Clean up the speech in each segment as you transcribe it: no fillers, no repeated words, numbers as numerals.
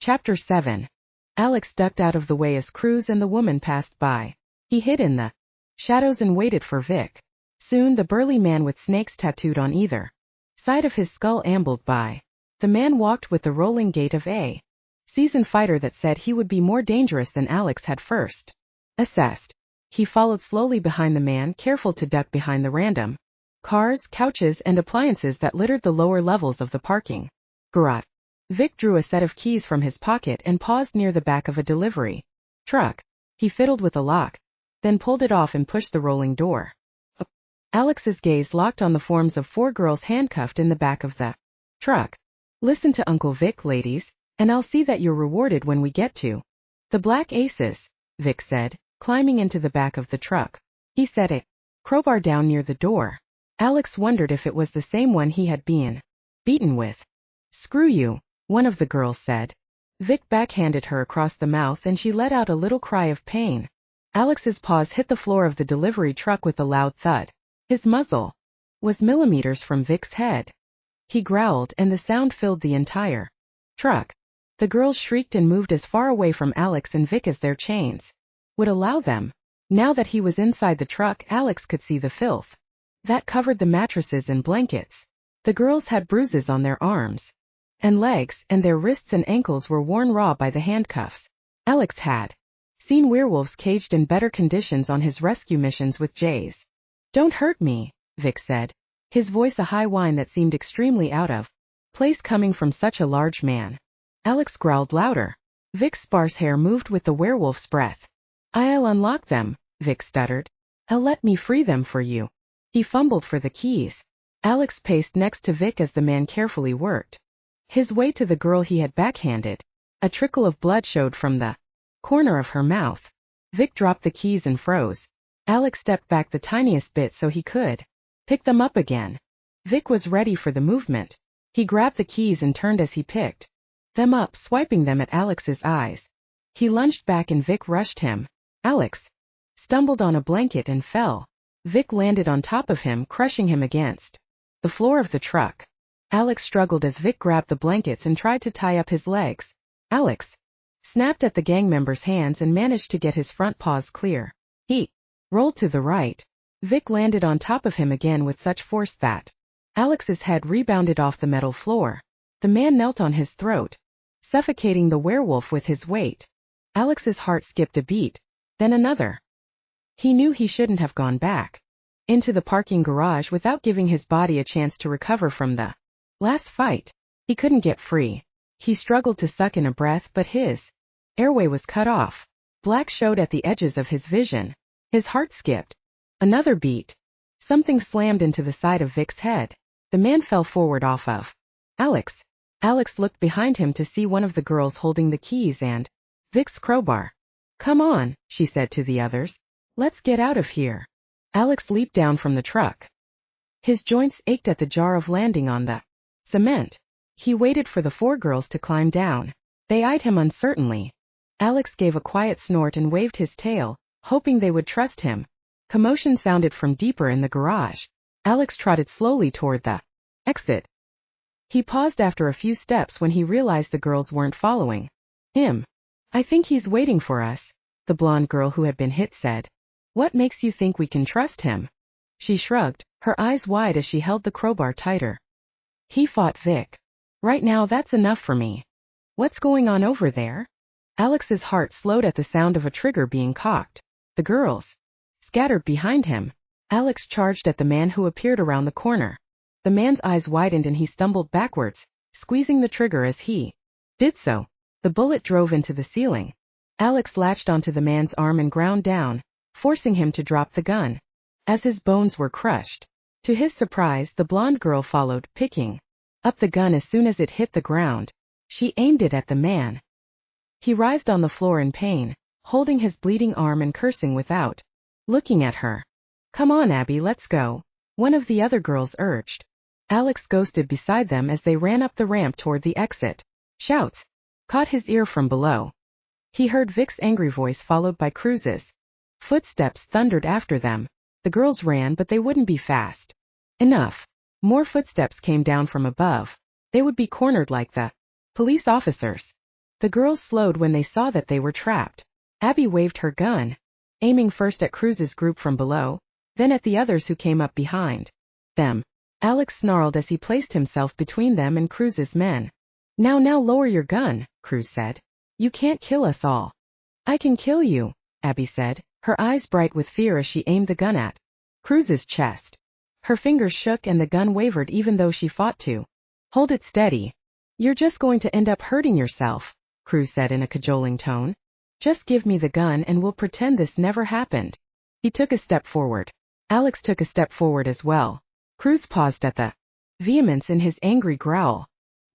Chapter 7. Alex ducked out of the way as Cruz and the woman passed by. He hid in the shadows and waited for Vic. Soon the burly man with snakes tattooed on either side of his skull ambled by. The man walked with the rolling gait of a seasoned fighter that said he would be more dangerous than Alex had first assessed. He followed slowly behind the man, careful to duck behind the random cars, couches, and appliances that littered the lower levels of the parking garage. Vic drew a set of keys from his pocket and paused near the back of a delivery truck. He fiddled with the lock, then pulled it off and pushed the rolling door. Alex's gaze locked on the forms of 4 girls handcuffed in the back of the truck. "Listen to Uncle Vic, ladies, and I'll see that you're rewarded when we get to the Black Aces," Vic said, climbing into the back of the truck. He set a crowbar down near the door. Alex wondered if it was the same one he had been beaten with. "Screw you," one of the girls said. Vic backhanded her across the mouth and she let out a little cry of pain. Alex's paws hit the floor of the delivery truck with a loud thud. His muzzle was millimeters from Vic's head. He growled and the sound filled the entire truck. The girls shrieked and moved as far away from Alex and Vic as their chains would allow them. Now that he was inside the truck, Alex could see the filth that covered the mattresses and blankets. The girls had bruises on their arms and legs, and their wrists and ankles were worn raw by the handcuffs. Alex had seen werewolves caged in better conditions on his rescue missions with Jays. "Don't hurt me," Vic said, his voice a high whine that seemed extremely out of place coming from such a large man. Alex growled louder. Vic's sparse hair moved with the werewolf's breath. "I'll unlock them," Vic stuttered. "Let me free them for you." He fumbled for the keys. Alex paced next to Vic as the man carefully worked his way to the girl he had backhanded. A trickle of blood showed from the corner of her mouth. Vic dropped the keys and froze. Alex stepped back the tiniest bit so he could pick them up again. Vic was ready for the movement. He grabbed the keys and turned as he picked them up, swiping them at Alex's eyes. He lunged back and Vic rushed him. Alex stumbled on a blanket and fell. Vic landed on top of him, crushing him against the floor of the truck. Alex struggled as Vic grabbed the blankets and tried to tie up his legs. Alex snapped at the gang member's hands and managed to get his front paws clear. He rolled to the right. Vic landed on top of him again with such force that Alex's head rebounded off the metal floor. The man knelt on his throat, suffocating the werewolf with his weight. Alex's heart skipped a beat, then another. He knew he shouldn't have gone back into the parking garage without giving his body a chance to recover from the last fight. He couldn't get free. He struggled to suck in a breath, but his airway was cut off. Black showed at the edges of his vision. His heart skipped another beat. Something slammed into the side of Vic's head. The man fell forward off of Alex. Alex looked behind him to see one of the girls holding the keys and Vic's crowbar. "Come on," she said to the others. "Let's get out of here." Alex leaped down from the truck. His joints ached at the jar of landing on the cement. He waited for the 4 girls to climb down. They eyed him uncertainly. Alex gave a quiet snort and waved his tail, hoping they would trust him. Commotion sounded from deeper in the garage. Alex trotted slowly toward the exit. He paused after a few steps when he realized the girls weren't following him. "I think he's waiting for us," the blonde girl who had been hit said. "What makes you think we can trust him?" She shrugged, her eyes wide as she held the crowbar tighter. "He fought Vic. Right now that's enough for me. What's going on over there?" Alex's heart slowed at the sound of a trigger being cocked. The girls scattered behind him. Alex charged at the man who appeared around the corner. The man's eyes widened and he stumbled backwards, squeezing the trigger as he did so. The bullet drove into the ceiling. Alex latched onto the man's arm and ground down, forcing him to drop the gun. As his bones were crushed. To his surprise, the blonde girl followed, picking up the gun as soon as it hit the ground. She aimed it at the man. He writhed on the floor in pain, holding his bleeding arm and cursing without looking at her. "Come on, Abby, let's go," one of the other girls urged. Alex ghosted beside them as they ran up the ramp toward the exit. Shouts caught his ear from below. He heard Vic's angry voice followed by Cruz's. Footsteps thundered after them. The girls ran, but they wouldn't be fast enough. More footsteps came down from above. They would be cornered like the police officers. The girls slowed when they saw that they were trapped. Abby waved her gun, aiming first at Cruz's group from below, then at the others who came up behind them. Alex snarled as he placed himself between them and Cruz's men. Now lower your gun, Cruz said. You can't kill us all. I can kill you, Abby said, her eyes bright with fear as she aimed the gun at Cruz's chest. Her fingers shook and the gun wavered even though she fought to hold it steady. You're just going to end up hurting yourself, Cruz said in a cajoling tone. Just give me the gun and we'll pretend this never happened. He took a step forward. Alex took a step forward as well. Cruz paused at the vehemence in his angry growl.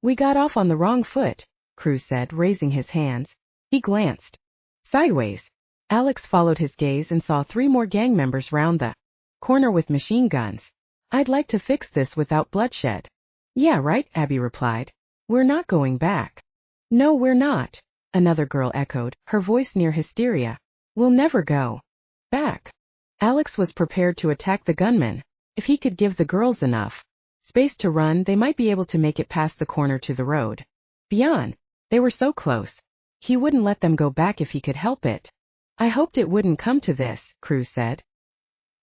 We got off on the wrong foot, Cruz said, raising his hands. He glanced sideways. Alex followed his gaze and saw 3 more gang members round the corner with machine guns. I'd like to fix this without bloodshed. Yeah, right, Abby replied. We're not going back. No, we're not, another girl echoed, her voice near hysteria. We'll never go back. Alex was prepared to attack the gunman. If he could give the girls enough space to run, they might be able to make it past the corner to the road. Beyond, they were so close. He wouldn't let them go back if he could help it. I hoped it wouldn't come to this, Cruz said.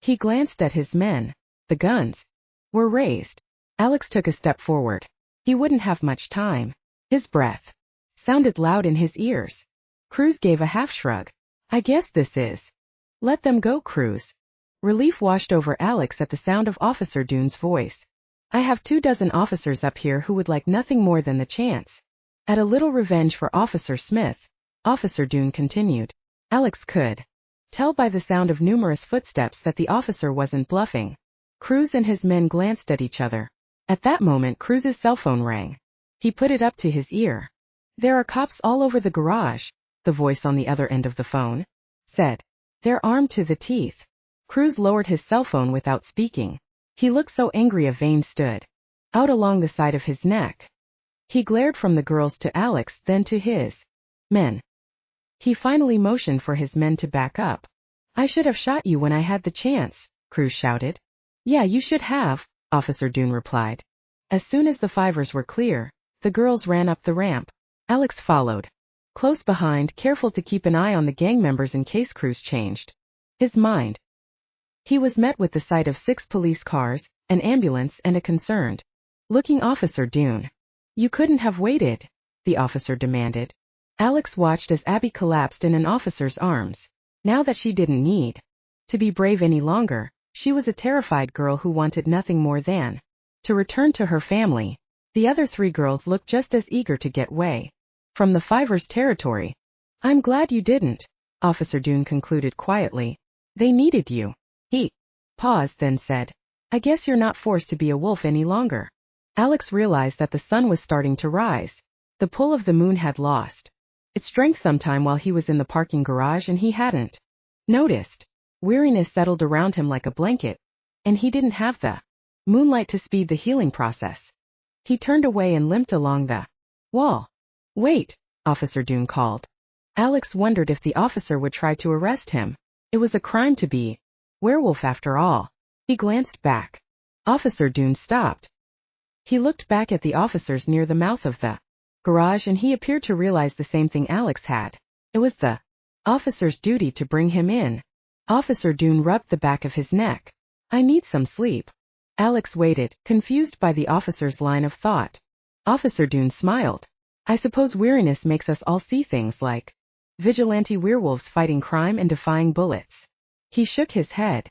He glanced at his men. The guns were raised. Alex took a step forward. He wouldn't have much time. His breath sounded loud in his ears. Cruz gave a half shrug. I guess this is. Let them go, Cruz. Relief washed over Alex at the sound of Officer Dune's voice. I have 24 officers up here who would like nothing more than the chance at a little revenge for Officer Smith, Officer Dune continued. Alex could tell by the sound of numerous footsteps that the officer wasn't bluffing. Cruz and his men glanced at each other. At that moment Cruz's cell phone rang. He put it up to his ear. There are cops all over the garage, the voice on the other end of the phone said. They're armed to the teeth. Cruz lowered his cell phone without speaking. He looked so angry a vein stood out along the side of his neck. He glared from the girls to Alex, then to his men. He finally motioned for his men to back up. I should have shot you when I had the chance, Cruz shouted. Yeah, you should have, Officer Dune replied. As soon as the fivers were clear, the girls ran up the ramp. Alex followed close behind, careful to keep an eye on the gang members in case Cruz changed his mind. He was met with the sight of 6 police cars, an ambulance and a concerned-looking Officer Dune. You couldn't have waited, the officer demanded. Alex watched as Abby collapsed in an officer's arms. Now that she didn't need to be brave any longer, she was a terrified girl who wanted nothing more than to return to her family. The other 3 girls looked just as eager to get away from the Fivers' territory. I'm glad you didn't, Officer Dune concluded quietly. They needed you. He paused, then said, I guess you're not forced to be a wolf any longer. Alex realized that the sun was starting to rise. The pull of the moon had lost its strength sometime while he was in the parking garage and he hadn't noticed. Weariness settled around him like a blanket, and he didn't have the moonlight to speed the healing process. He turned away and limped along the wall. Wait, Officer Dune called. Alex wondered if the officer would try to arrest him. It was a crime to be werewolf after all. He glanced back. Officer Dune stopped. He looked back at the officers near the mouth of the garage and he appeared to realize the same thing Alex had. It was the officer's duty to bring him in. Officer Dune rubbed the back of his neck. I need some sleep. Alex waited, confused by the officer's line of thought. Officer Dune smiled. I suppose weariness makes us all see things like vigilante werewolves fighting crime and defying bullets. He shook his head.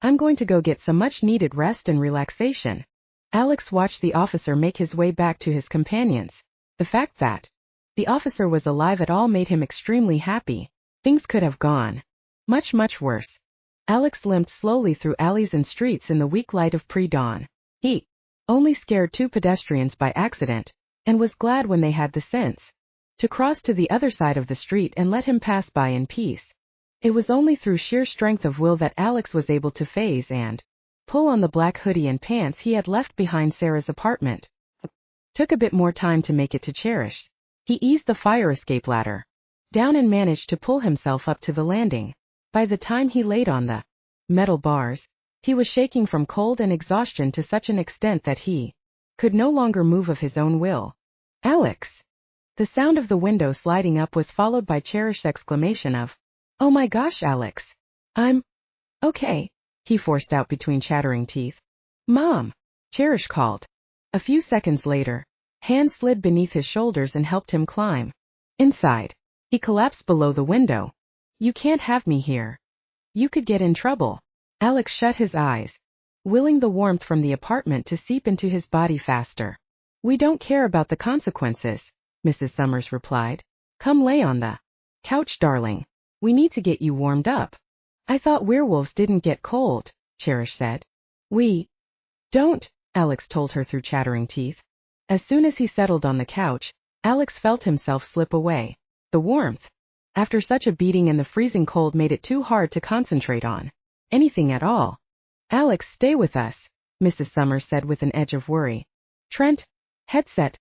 I'm going to go get some much-needed rest and relaxation. Alex watched the officer make his way back to his companions. The fact that the officer was alive at all made him extremely happy. Things could have gone much worse. Alex limped slowly through alleys and streets in the weak light of pre-dawn. He only scared 2 pedestrians by accident, and was glad when they had the sense to cross to the other side of the street and let him pass by in peace. It was only through sheer strength of will that Alex was able to phase and pull on the black hoodie and pants he had left behind Sarah's apartment. Took a bit more time to make it to Cherish. He eased the fire escape ladder down and managed to pull himself up to the landing. By the time he laid on the metal bars, he was shaking from cold and exhaustion to such an extent that he could no longer move of his own will. Alex! The sound of the window sliding up was followed by Cherish's exclamation of, "Oh my gosh, Alex. I'm okay," he forced out between chattering teeth. "Mom," Cherish called. A few seconds later, hands slid beneath his shoulders and helped him climb. Inside, he collapsed below the window. "You can't have me here. You could get in trouble." Alex shut his eyes, willing the warmth from the apartment to seep into his body faster. "We don't care about the consequences," Mrs. Summers replied. "Come lay on the couch, darling. We need to get you warmed up." "I thought werewolves didn't get cold," Cherish said. "We don't," Alex told her through chattering teeth. As soon as he settled on the couch, Alex felt himself slip away. The warmth, after such a beating and the freezing cold, made it too hard to concentrate on anything at all. "Alex, stay with us," Mrs. Summers said with an edge of worry. "Trent, headset,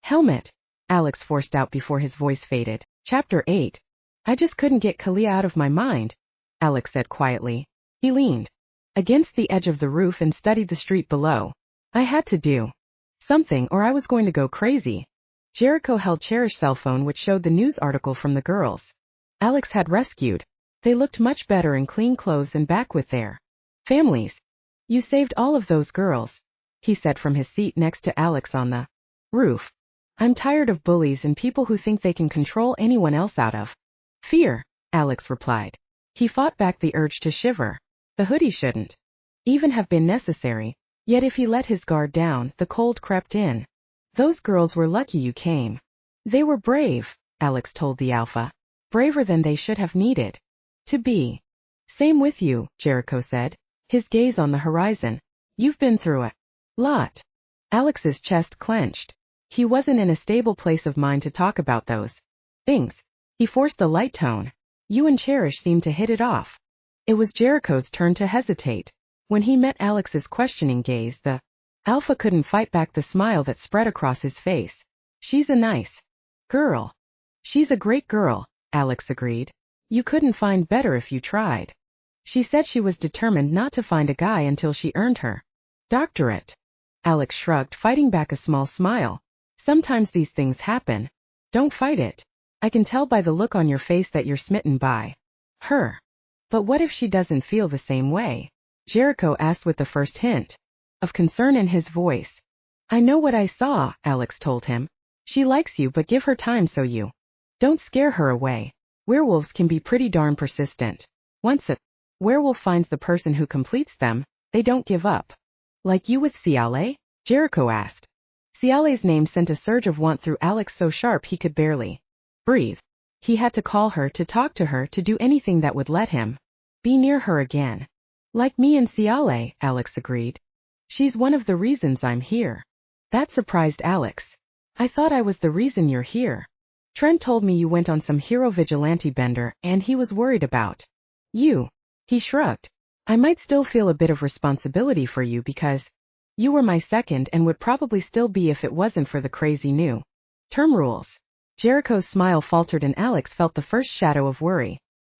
helmet," Alex forced out before his voice faded. Chapter 8. "I just couldn't get Cleo out of my mind," Alex said quietly. He leaned against the edge of the roof and studied the street below. "I had to do something or I was going to go crazy." Jericho held Cherish's cell phone, which showed the news article from the girls Alex had rescued. They looked much better in clean clothes and back with their families. "You saved all of those girls," he said from his seat next to Alex on the roof. "I'm tired of bullies and people who think they can control anyone else out of fear," Alex replied. He fought back the urge to shiver. The hoodie shouldn't even have been necessary, yet if he let his guard down, the cold crept in. "Those girls were lucky you came. They were brave," Alex told the Alpha. "Braver than they should have needed to be." "Same with you," Jericho said, his gaze on the horizon. "You've been through a lot." Alex's chest clenched. He wasn't in a stable place of mind to talk about those things. He forced a light tone. "You and Cherish seemed to hit it off." It was Jericho's turn to hesitate. When he met Alex's questioning gaze, the Alpha couldn't fight back the smile that spread across his face. "She's a nice girl." "She's a great girl," Alex agreed. "You couldn't find better if you tried." She said she was determined not to find a guy until she earned her doctorate. Alex shrugged, fighting back a small smile. "Sometimes these things happen. Don't fight it. I can tell by the look on your face that you're smitten by her." "But what if she doesn't feel the same way?" Jericho asked with the first hint of concern in his voice. "I know what I saw," Alex told him. "She likes you, but give her time so you don't scare her away. Werewolves can be pretty darn persistent. Once a werewolf finds the person who completes them, they don't give up." "Like you with Ciale?" Jericho asked. Ciale's name sent a surge of want through Alex so sharp he could barely breathe. He had to call her, to talk to her, to do anything that would let him be near her again. "Like me and Ciale," Alex agreed. "She's one of the reasons I'm here." That surprised Alex. "I thought I was the reason you're here. Trent told me you went on some hero vigilante bender, and he was worried about you." He shrugged. "I might still feel a bit of responsibility for you because you were my second and would probably still be if it wasn't for the crazy new term rules." Jericho's smile faltered and Alex felt the first shadow of worry.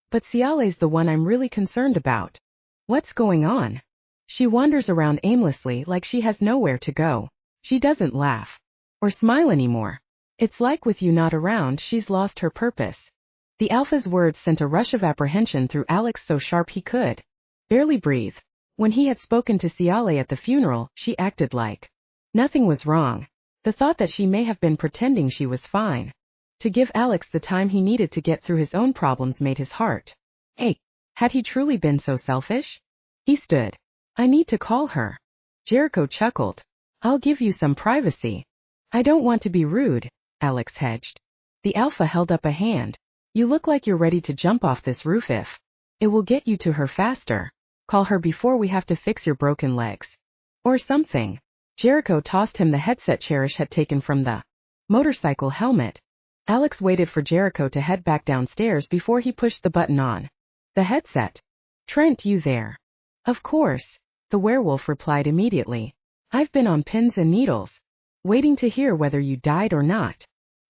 "But Ciale's the one I'm really concerned about." "What's going on?" "She wanders around aimlessly like she has nowhere to go. She doesn't laugh or smile anymore. It's like with you not around, she's lost her purpose." The Alpha's words sent a rush of apprehension through Alex so sharp he could barely breathe. When he had spoken to Ciale at the funeral, she acted like nothing was wrong. The thought that she may have been pretending she was fine to give Alex the time he needed to get through his own problems made his heart ache. Had he truly been so selfish? He stood. "I need to call her." Jericho chuckled. "I'll give you some privacy." "I don't want to be rude," Alex hedged. The Alpha held up a hand. "You look like you're ready to jump off this roof if it will get you to her faster. Call her before we have to fix your broken legs. Or something." Jericho tossed him the headset Cherish had taken from the motorcycle helmet. Alex waited for Jericho to head back downstairs before he pushed the button on the headset. "Trent, you there?" "Of course," the werewolf replied immediately. "I've been on pins and needles, waiting to hear whether you died or not."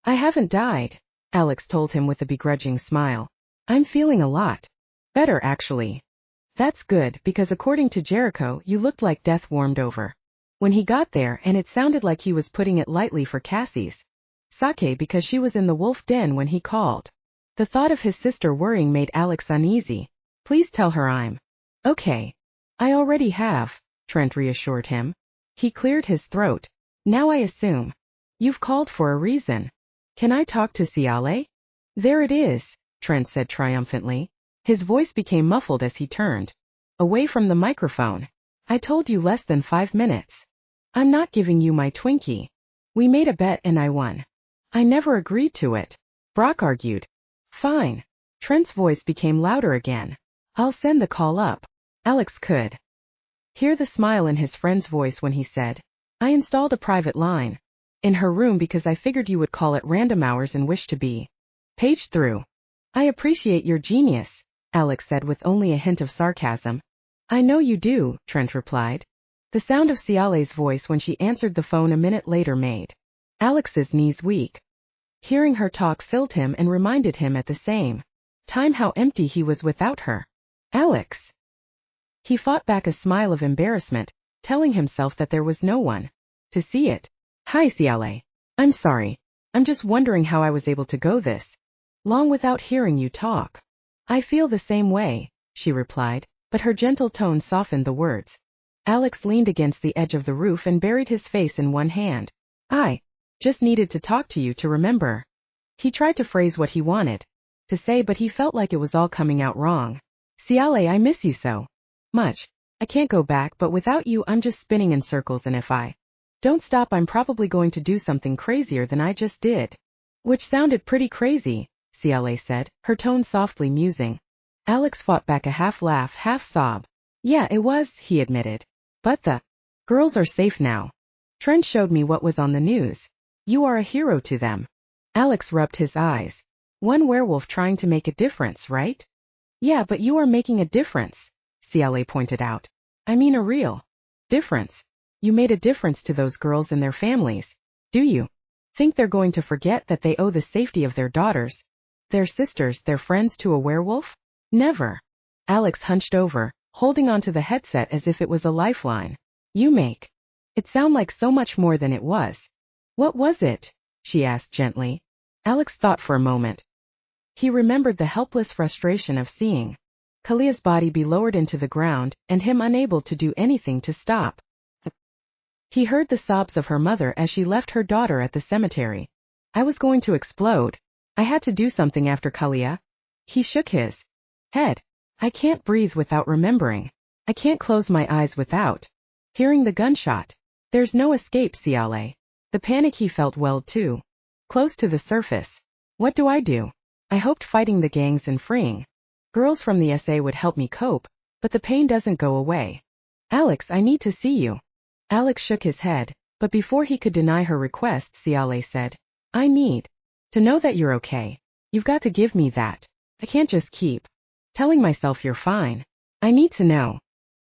"I haven't died," Alex told him with a begrudging smile. "I'm feeling a lot better, actually." "That's good, because according to Jericho, you looked like death warmed over when he got there, and it sounded like he was putting it lightly for Cassie's Sake because she was in the wolf den when he called. The thought of his sister worrying made Alex uneasy. Please tell her I'm okay. I already have, Trent reassured him. He cleared his throat. Now I assume you've called for a reason. Can I talk to Ciale? There it is, Trent said triumphantly. His voice became muffled as he turned away from the microphone. I told you less than 5 minutes. I'm not giving you my Twinkie. We made a bet and I won. I never agreed to it, Brock argued. Fine. Trent's voice became louder again. I'll send the call up. Alex could hear the smile in his friend's voice when he said, I installed a private line in her room because I figured you would call at random hours and wish to be paged through. I appreciate your genius, Alex said with only a hint of sarcasm. I know you do, Trent replied. The sound of Ciale's voice when she answered the phone a minute later made Alex's knees weak. Hearing her talk filled him and reminded him at the same time how empty he was without her. Alex. He fought back a smile of embarrassment, telling himself that there was no one to see it. Hi Ciale. I'm sorry. I'm just wondering how I was able to go this long without hearing you talk. I feel the same way, she replied, but her gentle tone softened the words. Alex leaned against the edge of the roof and buried his face in one hand. I just needed to talk to you to remember. He tried to phrase what he wanted to say, but he felt like it was all coming out wrong. Ciale, I miss you so much. I can't go back, but without you I'm just spinning in circles, and if I don't stop I'm probably going to do something crazier than I just did. Which sounded pretty crazy, Ciale said, her tone softly musing. Alex fought back a half laugh, half sob. Yeah, it was, he admitted. But the girls are safe now. Trent showed me what was on the news. You are a hero to them. Alex rubbed his eyes. One werewolf trying to make a difference, right? Yeah, but you are making a difference, Ciale pointed out. I mean a real difference. You made a difference to those girls and their families. Do you think they're going to forget that they owe the safety of their daughters, their sisters, their friends to a werewolf? Never. Alex hunched over, holding onto the headset as if it was a lifeline. You make it sound like so much more than it was. What was it? She asked gently. Alex thought for a moment. He remembered the helpless frustration of seeing Cleo's body be lowered into the ground, and him unable to do anything to stop. He heard the sobs of her mother as she left her daughter at the cemetery. I was going to explode. I had to do something after Cleo. He shook his head. I can't breathe without remembering. I can't close my eyes without hearing the gunshot. There's no escape, Ciale. The panic he felt welled too close to the surface. What do? I hoped fighting the gangs and freeing girls from the SA would help me cope, but the pain doesn't go away. Alex, I need to see you. Alex shook his head, but before he could deny her request, Ciale said, I need to know that you're okay. You've got to give me that. I can't just keep telling myself you're fine. I need to know.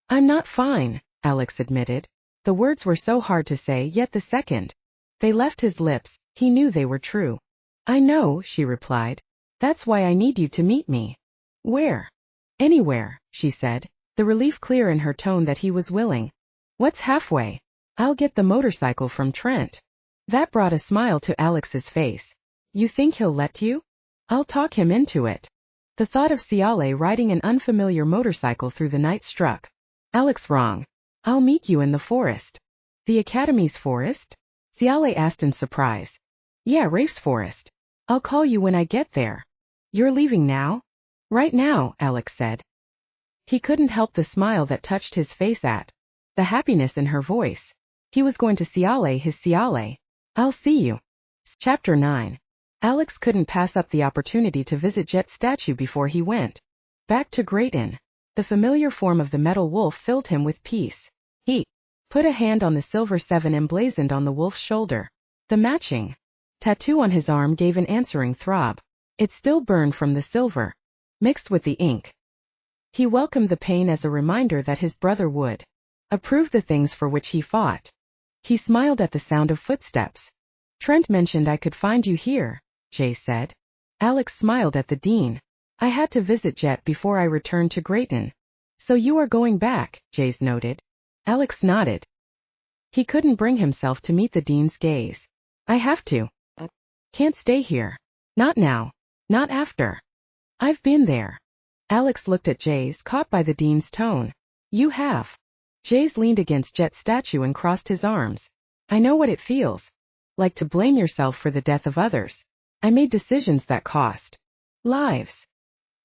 I'm not fine, Alex admitted. The words were so hard to say, yet the second they left his lips, he knew they were true. I know, she replied. That's why I need you to meet me. Where? Anywhere, she said, the relief clear in her tone that he was willing. What's halfway? I'll get the motorcycle from Trent. That brought a smile to Alex's face. You think he'll let you? I'll talk him into it. The thought of Ciale riding an unfamiliar motorcycle through the night struck Alex wrong. I'll meet you in the forest. The Academy's forest? Ciale asked in surprise. Yeah, Rafe's forest. I'll call you when I get there. You're leaving now? Right now, Alex said. He couldn't help the smile that touched his face at the happiness in her voice. He was going to Ciale his Ciale. I'll see you. Chapter 9. Alex couldn't pass up the opportunity to visit Jet's statue before he went back to Grayton. The familiar form of the metal wolf filled him with peace. He put a hand on the silver 7 emblazoned on the wolf's shoulder. The matching tattoo on his arm gave an answering throb. It still burned from the silver, mixed with the ink. He welcomed the pain as a reminder that his brother would approve the things for which he fought. He smiled at the sound of footsteps. Trent mentioned I could find you here, Jay said. Alex smiled at the dean. I had to visit Jet before I returned to Grayton. So you are going back, Jays noted. Alex nodded. He couldn't bring himself to meet the dean's gaze. I have to. Can't stay here. Not now. Not after. I've been there. Alex looked at Jace, caught by the dean's tone. You have. Jace leaned against Jet's statue and crossed his arms. I know what it feels like to blame yourself for the death of others. I made decisions that cost lives.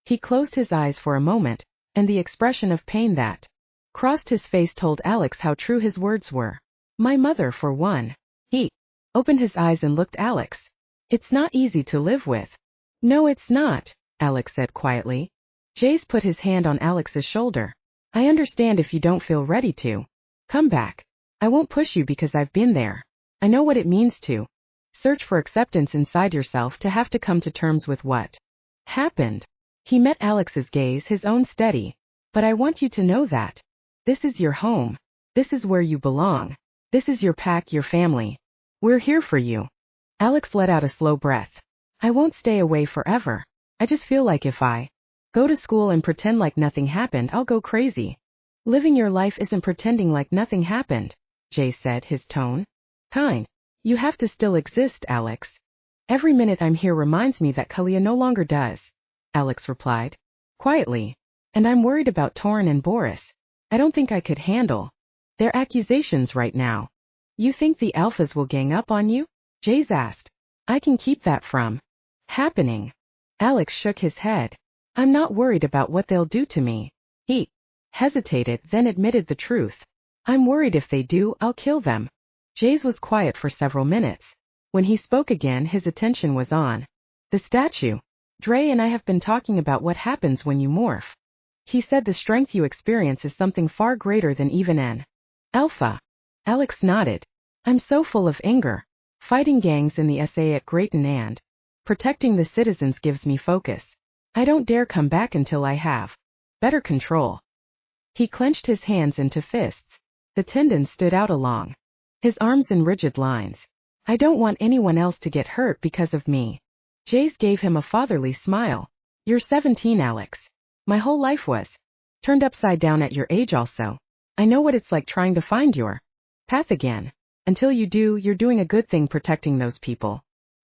He closed his eyes for a moment, and the expression of pain that crossed his face told Alex how true his words were. My mother, for one. He opened his eyes and looked Alex. It's not easy to live with. No, it's not, Alex said quietly. Jace put his hand on Alex's shoulder. I understand if you don't feel ready to come back. I won't push you because I've been there. I know what it means to search for acceptance inside yourself, to have to come to terms with what happened. He met Alex's gaze, his own steady. But I want you to know that this is your home. This is where you belong. This is your pack, your family. We're here for you. Alex let out a slow breath. I won't stay away forever. I just feel like if I go to school and pretend like nothing happened, I'll go crazy. Living your life isn't pretending like nothing happened, Jace said, his tone kind. You have to still exist, Alex. Every minute I'm here reminds me that Cleo no longer does, Alex replied quietly. And I'm worried about Torin and Boris. I don't think I could handle their accusations right now. You think the alphas will gang up on you? Jace asked. I can keep that from happening. Alex shook his head. I'm not worried about what they'll do to me. He hesitated, then admitted the truth. I'm worried if they do, I'll kill them. Jace was quiet for several minutes. When he spoke again, his attention was on the statue. Dre and I have been talking about what happens when you morph. He said the strength you experience is something far greater than even an alpha. Alex nodded. I'm so full of anger. Fighting gangs in the SA at Grayton and protecting the citizens gives me focus. I don't dare come back until I have better control. He clenched his hands into fists. The tendons stood out along his arms in rigid lines. I don't want anyone else to get hurt because of me. Jace gave him a fatherly smile. You're 17, Alex. My whole life was turned upside down at your age also. I know what it's like trying to find your path again. Until you do, you're doing a good thing protecting those people.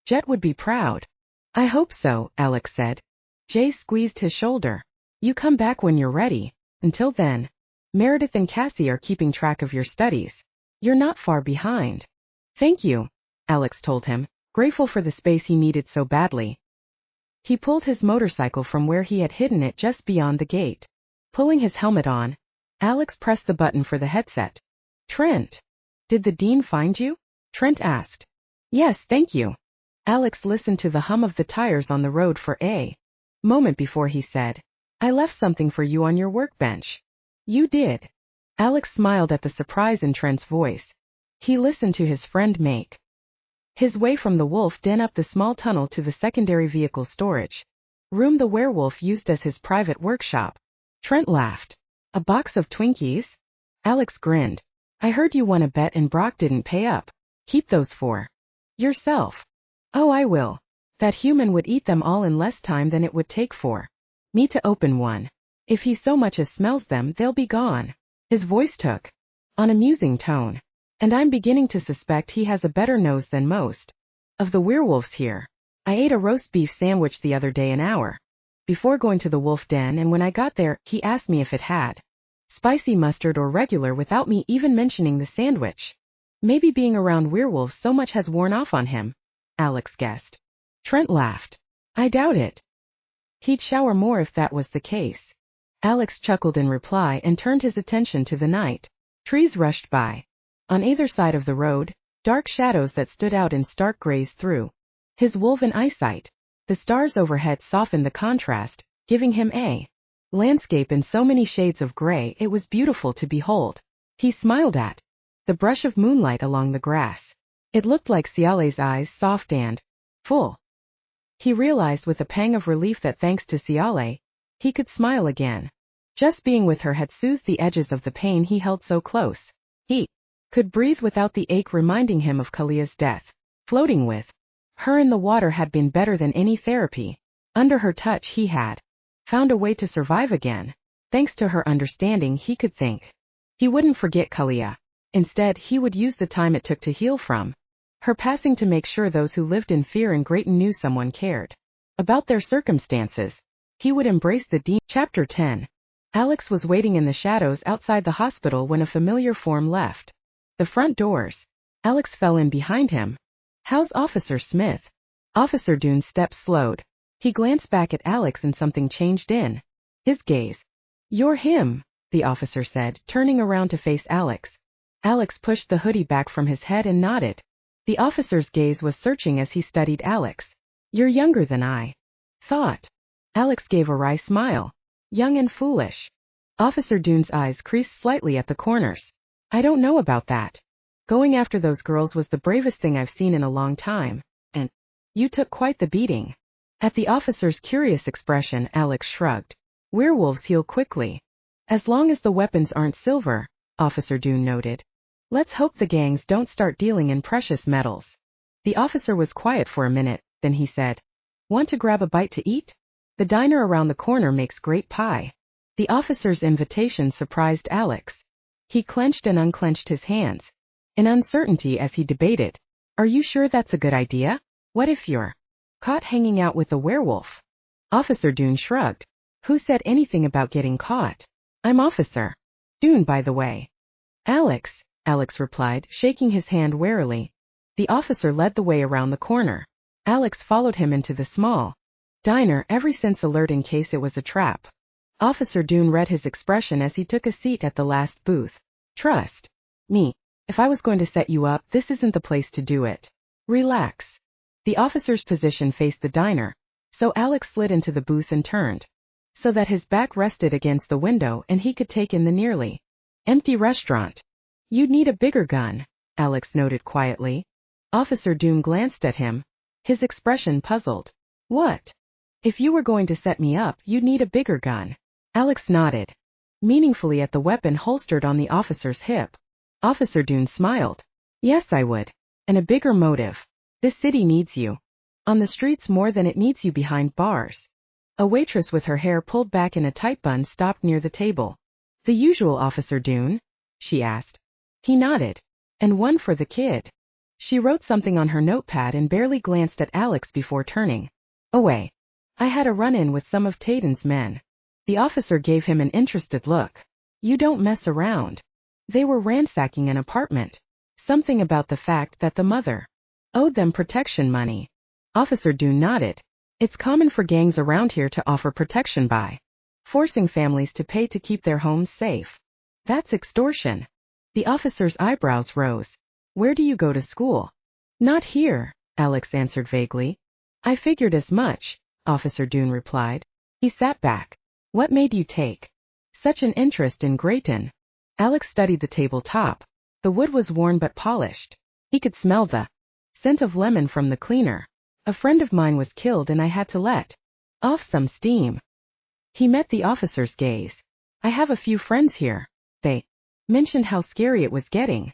Jet would be proud. I hope so, Alex said. Jace squeezed his shoulder. You come back when you're ready. Until then, Meredith and Cassie are keeping track of your studies. You're not far behind. Thank you, Alex told him, grateful for the space he needed so badly. He pulled his motorcycle from where he had hidden it just beyond the gate. Pulling his helmet on, Alex pressed the button for the headset. Trent. Did the dean find you? Trent asked. Yes, thank you. Alex listened to the hum of the tires on the road for a moment before he said, I left something for you on your workbench. You did. Alex smiled at the surprise in Trent's voice. He listened to his friend make his way from the wolf den up the small tunnel to the secondary vehicle storage room the werewolf used as his private workshop. Trent laughed. A box of Twinkies? Alex grinned. I heard you won a bet and Brock didn't pay up. Keep those for yourself. Oh, I will. That human would eat them all in less time than it would take for me to open one. If he so much as smells them, they'll be gone. His voice took on a musing tone. And I'm beginning to suspect he has a better nose than most of the werewolves here. I ate a roast beef sandwich the other day an hour before going to the wolf den, and when I got there, he asked me if it had spicy mustard or regular without me even mentioning the sandwich. Maybe being around werewolves so much has worn off on him, Alex guessed. Trent laughed. I doubt it. He'd shower more if that was the case. Alex chuckled in reply and turned his attention to the night. Trees rushed by. On either side of the road, dark shadows that stood out in stark grays through his woven eyesight. The stars overhead softened the contrast, giving him a landscape in so many shades of gray it was beautiful to behold. He smiled at the brush of moonlight along the grass. It looked like Ciale's eyes, soft and full. He realized with a pang of relief that thanks to Ciale, he could smile again. Just being with her had soothed the edges of the pain he held so close. He could breathe without the ache reminding him of Cleo's death. Floating with her in the water had been better than any therapy. Under her touch he had found a way to survive again. Thanks to her understanding, he could think he wouldn't forget Cleo. Instead, he would use the time it took to heal from Her passing to make sure those who lived in fear in Grayton knew someone cared about their circumstances. He would embrace the demon. Chapter 10. Alex was waiting in the shadows outside the hospital when a familiar form left the front doors. Alex fell in behind him. "How's Officer Smith?" Officer Dune's steps slowed. He glanced back at Alex and something changed in his gaze. "You're him," the officer said, turning around to face Alex. Alex pushed the hoodie back from his head and nodded. The officer's gaze was searching as he studied Alex. "You're younger than I thought." Alex gave a wry smile. "Young and foolish." Officer Dune's eyes creased slightly at the corners. "I don't know about that. Going after those girls was the bravest thing I've seen in a long time, and you took quite the beating." At the officer's curious expression, Alex shrugged. "Werewolves heal quickly. As long as the weapons aren't silver," Officer Dune noted. "Let's hope the gangs don't start dealing in precious metals." The officer was quiet for a minute, then he said, "Want to grab a bite to eat? The diner around the corner makes great pie." The officer's invitation surprised Alex. He clenched and unclenched his hands in uncertainty as he debated. "Are you sure that's a good idea? What if you're caught hanging out with a werewolf?" Officer Dune shrugged. "Who said anything about getting caught? I'm Officer Dune, by the way." "Alex," Alex replied, shaking his hand warily. The officer led the way around the corner. Alex followed him into the small diner, every sense alert in case it was a trap. Officer Dune read his expression as he took a seat at the last booth. "Trust me. If I was going to set you up, this isn't the place to do it. Relax." The officer's position faced the diner, so Alex slid into the booth and turned so that his back rested against the window and he could take in the nearly empty restaurant. "You'd need a bigger gun," Alex noted quietly. Officer Dune glanced at him, his expression puzzled. "What? If you were going to set me up, you'd need a bigger gun." Alex nodded meaningfully at the weapon holstered on the officer's hip. Officer Dune smiled. "Yes, I would. And a bigger motive. This city needs you on the streets more than it needs you behind bars." A waitress with her hair pulled back in a tight bun stopped near the table. "The usual, Officer Dune?" she asked. He nodded. "And one for the kid." She wrote something on her notepad and barely glanced at Alex before turning away. "I had a run-in with some of Taden's men." The officer gave him an interested look. "You don't mess around." They were ransacking an apartment. Something about the fact that the mother owed them protection money. Officer Dune nodded. "It's common for gangs around here to offer protection by forcing families to pay to keep their homes safe. That's extortion." The officer's eyebrows rose. "Where do you go to school?" "Not here," Alex answered vaguely. "I figured as much," Officer Dune replied. He sat back. "What made you take such an interest in Grayton?" Alex studied the tabletop. The wood was worn but polished. He could smell the scent of lemon from the cleaner. "A friend of mine was killed and I had to let off some steam." He met the officer's gaze. "I have a few friends here. They mentioned how scary it was getting.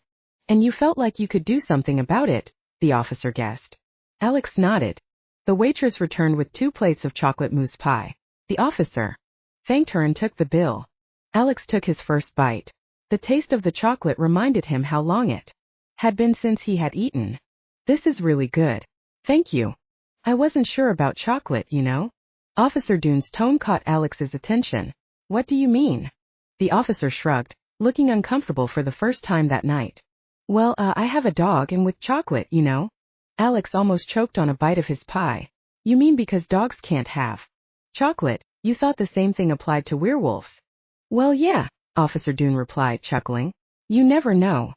And you felt like you could do something about it," the officer guessed. Alex nodded. The waitress returned with 2 plates of chocolate mousse pie. The officer thanked her and took the bill. Alex took his first bite. The taste of the chocolate reminded him how long it had been since he had eaten. "This is really good. Thank you. I wasn't sure about chocolate, you know." Officer Dune's tone caught Alex's attention. "What do you mean?" The officer shrugged, looking uncomfortable for the first time that night. "Well, I have a dog and with chocolate, you know." Alex almost choked on a bite of his pie. "You mean because dogs can't have chocolate, you thought the same thing applied to werewolves?" "Well, yeah," Officer Dune replied, chuckling. "You never know."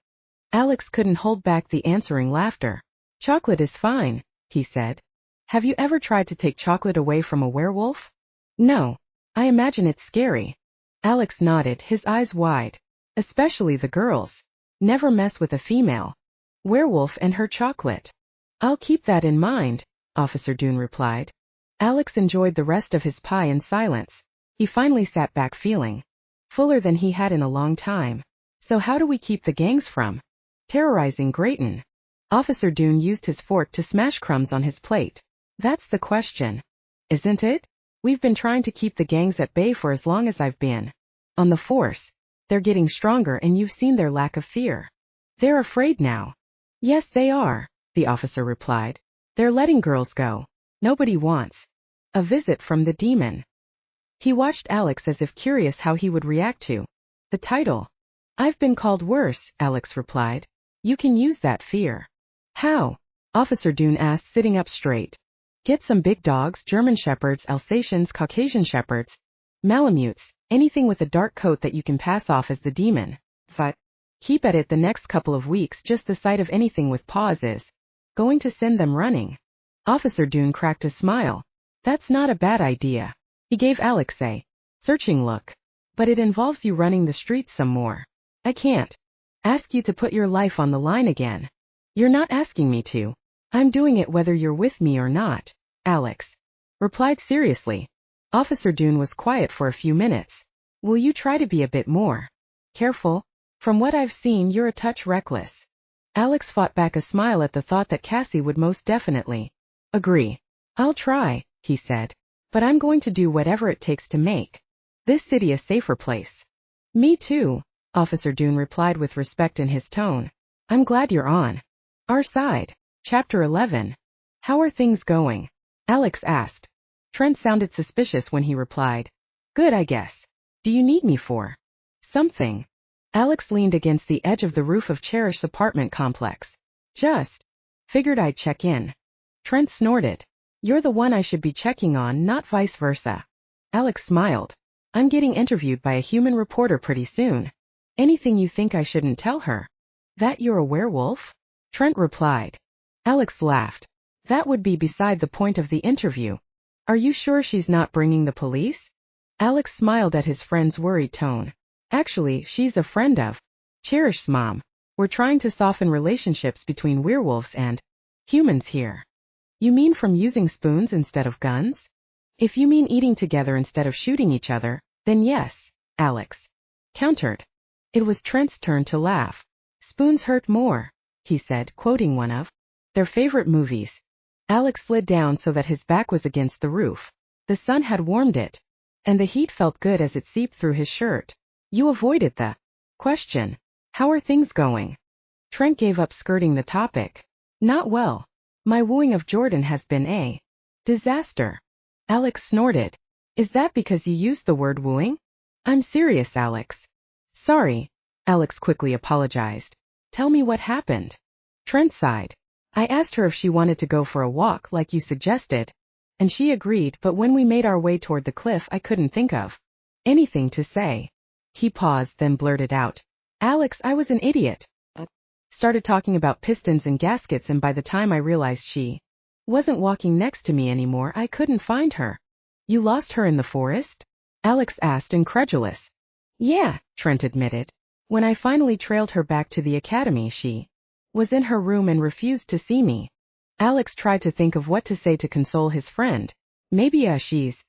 Alex couldn't hold back the answering laughter. "Chocolate is fine," he said. "Have you ever tried to take chocolate away from a werewolf?" "No. I imagine it's scary." Alex nodded, his eyes wide. "Especially the girls. Never mess with a female werewolf and her chocolate." "I'll keep that in mind," Officer Dune replied. Alex enjoyed the rest of his pie in silence. He finally sat back feeling fuller than he had in a long time. "So how do we keep the gangs from terrorizing Grayton?" Officer Dune used his fork to smash crumbs on his plate. "That's the question, isn't it? We've been trying to keep the gangs at bay for as long as I've been on the force. They're getting stronger and you've seen their lack of fear. They're afraid now." "Yes, they are," the officer replied. They're letting girls go. Nobody wants a visit from the demon. He watched Alex as if curious how he would react to the title. I've been called worse, Alex replied. You can use that fear. How? Officer Dune asked, sitting up straight. Get some big dogs, German Shepherds, Alsatians, Caucasian Shepherds, Malamutes, anything with a dark coat that you can pass off as the demon. But keep at it the next couple of weeks. Just the sight of anything with paws is going to send them running. Officer Dune cracked a smile. That's not a bad idea. He gave Alex a searching look. But it involves you running the streets some more. I can't ask you to put your life on the line again. You're not asking me to. I'm doing it whether you're with me or not, Alex replied seriously. Officer Dune was quiet for a few minutes. Will you try to be a bit more careful? From what I've seen, you're a touch reckless. Alex fought back a smile at the thought that Cassie would most definitely agree. I'll try, he said. But I'm going to do whatever it takes to make this city a safer place. Me too, Officer Dune replied with respect in his tone. I'm glad you're on our side. Chapter 11. How are things going? Alex asked. Trent sounded suspicious when he replied. Good, I guess. Do you need me for something? Alex leaned against the edge of the roof of Cherish's apartment complex. Just figured I'd check in. Trent snorted. You're the one I should be checking on, not vice versa. Alex smiled. I'm getting interviewed by a human reporter pretty soon. Anything you think I shouldn't tell her? That you're a werewolf? Trent replied. Alex laughed. That would be beside the point of the interview. Are you sure she's not bringing the police? Alex smiled at his friend's worried tone. Actually, she's a friend of Cherish's mom. We're trying to soften relationships between werewolves and humans here. You mean from using spoons instead of guns? If you mean eating together instead of shooting each other, then yes, Alex countered. It was Trent's turn to laugh. Spoons hurt more, he said, quoting one of their favorite movies. Alex slid down so that his back was against the roof. The sun had warmed it, and the heat felt good as it seeped through his shirt. You avoided the question. How are things going? Trent gave up skirting the topic. Not well. My wooing of Jordan has been a disaster. Alex snorted. Is that because you used the word wooing? I'm serious, Alex. Sorry. Alex quickly apologized. Tell me what happened. Trent sighed. I asked her if she wanted to go for a walk like you suggested, and she agreed, but when we made our way toward the cliff I couldn't think of anything to say. He paused, then blurted out. Alex, I was an idiot. Started talking about pistons and gaskets, and by the time I realized she wasn't walking next to me anymore, I couldn't find her. You lost her in the forest? Alex asked, incredulous. Yeah, Trent admitted. When I finally trailed her back to the academy, she was in her room and refused to see me. Alex tried to think of what to say to console his friend. Maybe she's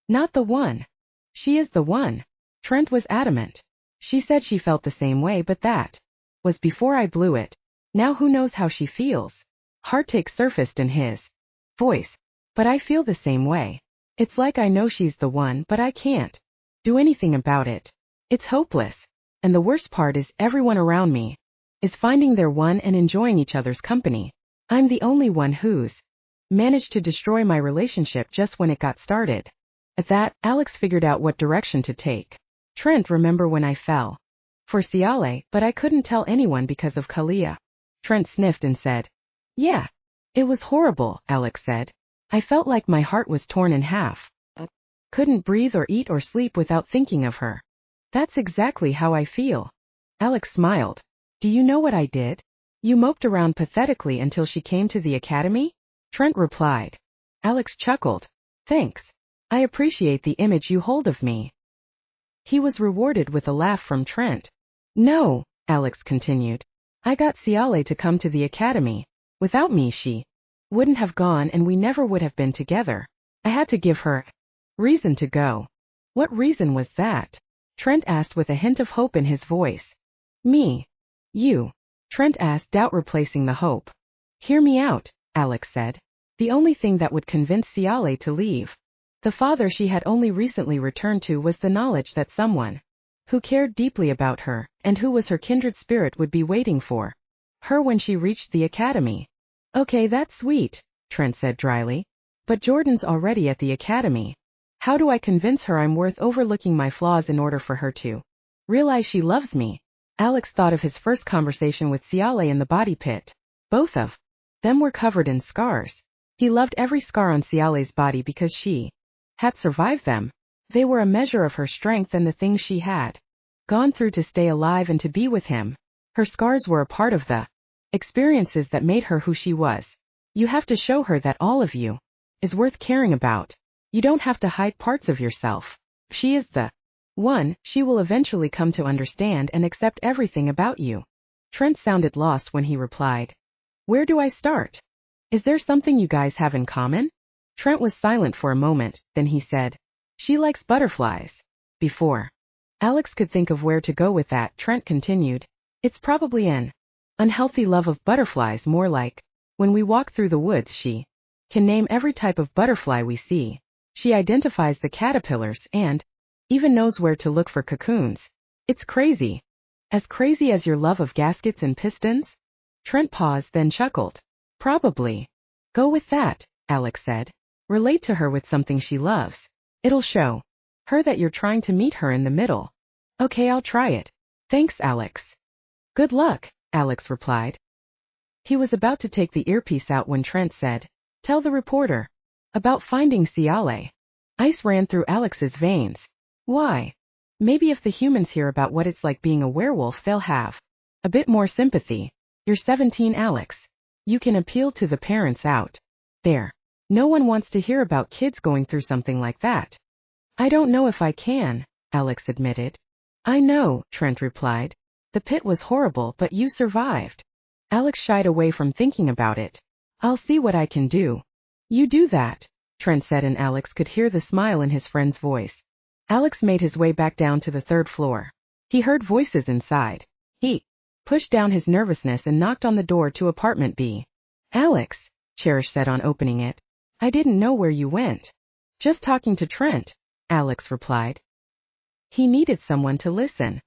not the one. She is the one. Trent was adamant. She said she felt the same way, but that was before I blew it. Now who knows how she feels? Heartache surfaced in his voice. But I feel the same way. It's like I know she's the one, but I can't do anything about it. It's hopeless. And the worst part is everyone around me is finding their one and enjoying each other's company. I'm the only one who's managed to destroy my relationship just when it got started. At that, Alex figured out what direction to take. Trent, remember when I fell for Ciale, but I couldn't tell anyone because of Cleo. Trent sniffed and said, Yeah. It was horrible, Alex said. I felt like my heart was torn in half. Couldn't breathe or eat or sleep without thinking of her. That's exactly how I feel. Alex smiled. Do you know what I did? You moped around pathetically until she came to the academy? Trent replied. Alex chuckled. Thanks. I appreciate the image you hold of me. He was rewarded with a laugh from Trent. No, Alex continued. I got Ciale to come to the academy. Without me she wouldn't have gone, and we never would have been together. I had to give her reason to go. What reason was that? Trent asked with a hint of hope in his voice. Me. You. Trent asked, doubt replacing the hope. Hear me out, Alex said. The only thing that would convince Ciale to leave the father she had only recently returned to was the knowledge that someone who cared deeply about her, and who was her kindred spirit, would be waiting for her when she reached the academy. Okay, that's sweet, Trent said dryly. But Jordan's already at the academy. How do I convince her I'm worth overlooking my flaws in order for her to realize she loves me? Alex thought of his first conversation with Ciale in the body pit. Both of them were covered in scars. He loved every scar on Ciale's body because she had survived them. They were a measure of her strength and the things she had gone through to stay alive and to be with him. Her scars were a part of the experiences that made her who she was. You have to show her that all of you is worth caring about. You don't have to hide parts of yourself. If she is the one, she will eventually come to understand and accept everything about you. Trent sounded lost when he replied, "Where do I start? Is there something you guys have in common?" Trent was silent for a moment, then he said, "She likes butterflies." Before Alex could think of where to go with that, Trent continued, "It's probably an unhealthy love of butterflies, more like, when we walk through the woods she can name every type of butterfly we see. She identifies the caterpillars and even knows where to look for cocoons. It's crazy. As crazy as your love of gaskets and pistons?" Trent paused, then chuckled. "Probably. Go with that," Alex said. "Relate to her with something she loves. It'll show her that you're trying to meet her in the middle." "Okay, I'll try it. Thanks, Alex." "Good luck," Alex replied. He was about to take the earpiece out when Trent said, "Tell the reporter about finding Ciale." Ice ran through Alex's veins. Why? Maybe if the humans hear about what it's like being a werewolf, they'll have a bit more sympathy. "You're 17, Alex. You can appeal to the parents out there. No one wants to hear about kids going through something like that." "I don't know if I can," Alex admitted. "I know," Trent replied. "The pit was horrible, but you survived." Alex shied away from thinking about it. "I'll see what I can do." "You do that," Trent said, and Alex could hear the smile in his friend's voice. Alex made his way back down to the third floor. He heard voices inside. He pushed down his nervousness and knocked on the door to apartment B. "Alex," Cherish said on opening it. "I didn't know where you went." "Just talking to Trent," Alex replied. "He needed someone to listen."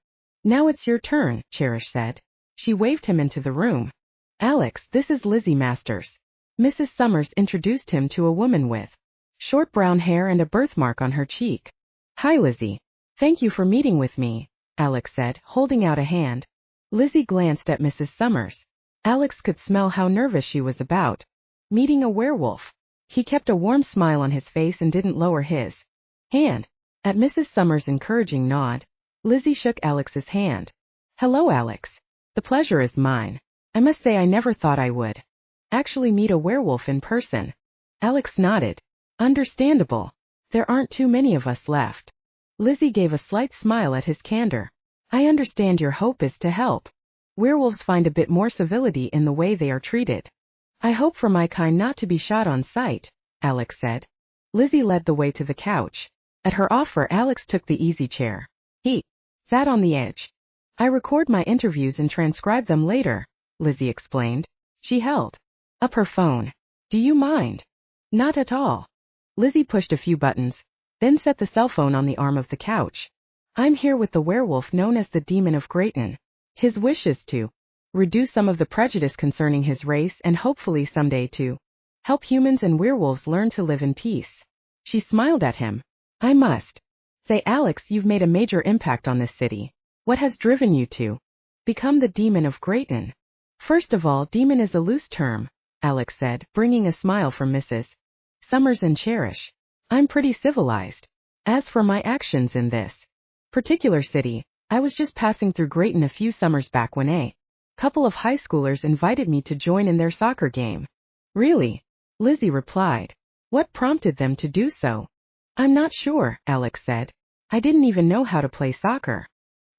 "Now it's your turn," Cherish said. She waved him into the room. "Alex, this is Lizzie Masters." Mrs. Summers introduced him to a woman with short brown hair and a birthmark on her cheek. "Hi, Lizzie. Thank you for meeting with me," Alex said, holding out a hand. Lizzie glanced at Mrs. Summers. Alex could smell how nervous she was about meeting a werewolf. He kept a warm smile on his face and didn't lower his hand. At Mrs. Summers' encouraging nod, Lizzie shook Alex's hand. "Hello, Alex. The pleasure is mine. I must say I never thought I would actually meet a werewolf in person." Alex nodded. "Understandable. There aren't too many of us left." Lizzie gave a slight smile at his candor. "I understand your hope is to help werewolves find a bit more civility in the way they are treated." "I hope for my kind not to be shot on sight," Alex said. Lizzie led the way to the couch. At her offer, Alex took the easy chair. He sat on the edge. "I record my interviews and transcribe them later," Lizzie explained. She held up her phone. "Do you mind?" "Not at all." Lizzie pushed a few buttons, then set the cell phone on the arm of the couch. "I'm here with the werewolf known as the Demon of Grayton. His wish is to reduce some of the prejudice concerning his race and hopefully someday to help humans and werewolves learn to live in peace." She smiled at him. "I must say, Alex, you've made a major impact on this city. What has driven you to become the Demon of Grayton?" "First of all, demon is a loose term," Alex said, bringing a smile from Mrs. Summers and Cherish. "I'm pretty civilized. As for my actions in this particular city, I was just passing through Grayton a few summers back when a couple of high schoolers invited me to join in their soccer game." "Really?" Lizzie replied. "What prompted them to do so?" "I'm not sure," Alex said. "I didn't even know how to play soccer."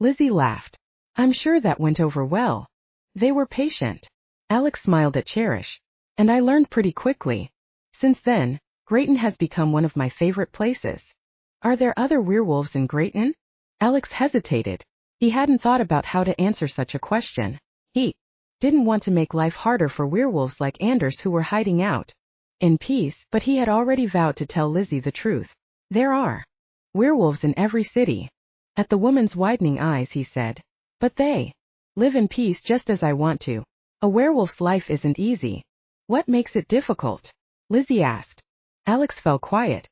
Lizzie laughed. "I'm sure that went over well. They were patient." Alex smiled at Cherish. "And I learned pretty quickly. Since then, Grayton has become one of my favorite places." "Are there other werewolves in Grayton?" Alex hesitated. He hadn't thought about how to answer such a question. He didn't want to make life harder for werewolves like Anders who were hiding out in peace, but he had already vowed to tell Lizzie the truth. "There are werewolves in every city." At the woman's widening eyes, he said, "But they live in peace just as I want to. A werewolf's life isn't easy." What makes it difficult? Lizzie asked. Alex fell quiet.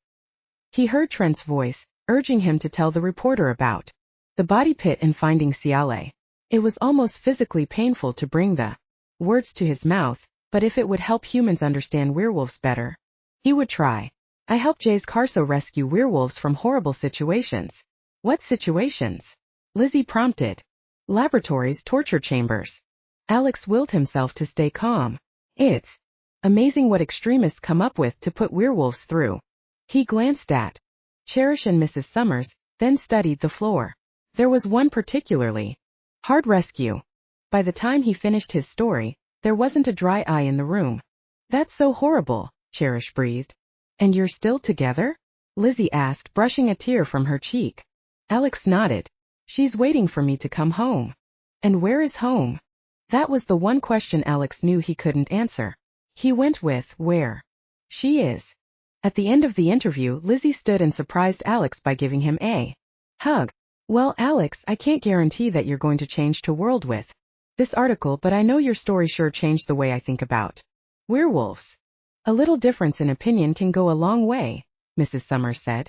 He heard Trent's voice, urging him to tell the reporter about the body pit and finding Ciale. It was almost physically painful to bring the words to his mouth, but if it would help humans understand werewolves better, he would try. I helped Jay's Carso rescue werewolves from horrible situations. What situations? Lizzie prompted. Laboratories, torture chambers. Alex willed himself to stay calm. It's amazing what extremists come up with to put werewolves through. He glanced at Cherish and Mrs. Summers, then studied the floor. There was one particularly hard rescue. By the time he finished his story, there wasn't a dry eye in the room. That's so horrible, Cherish breathed. And you're still together? Lizzie asked, brushing a tear from her cheek. Alex nodded. She's waiting for me to come home. And where is home? That was the one question Alex knew he couldn't answer. He went with where she is. At the end of the interview, Lizzie stood and surprised Alex by giving him a hug. Well, Alex, I can't guarantee that you're going to change to world with this article, but I know your story sure changed the way I think about werewolves. A little difference in opinion can go a long way, Mrs. Summers said.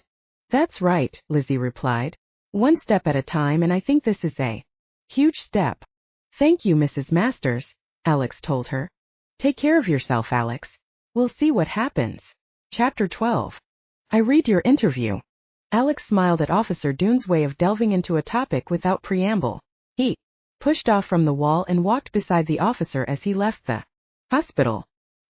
That's right, Lizzie replied. One step at a time, and I think this is a huge step. Thank you, Mrs. Masters, Alex told her. Take care of yourself, Alex. We'll see what happens. Chapter 12. I read your interview. Alex smiled at Officer Dune's way of delving into a topic without preamble. He pushed off from the wall and walked beside the officer as he left the hospital.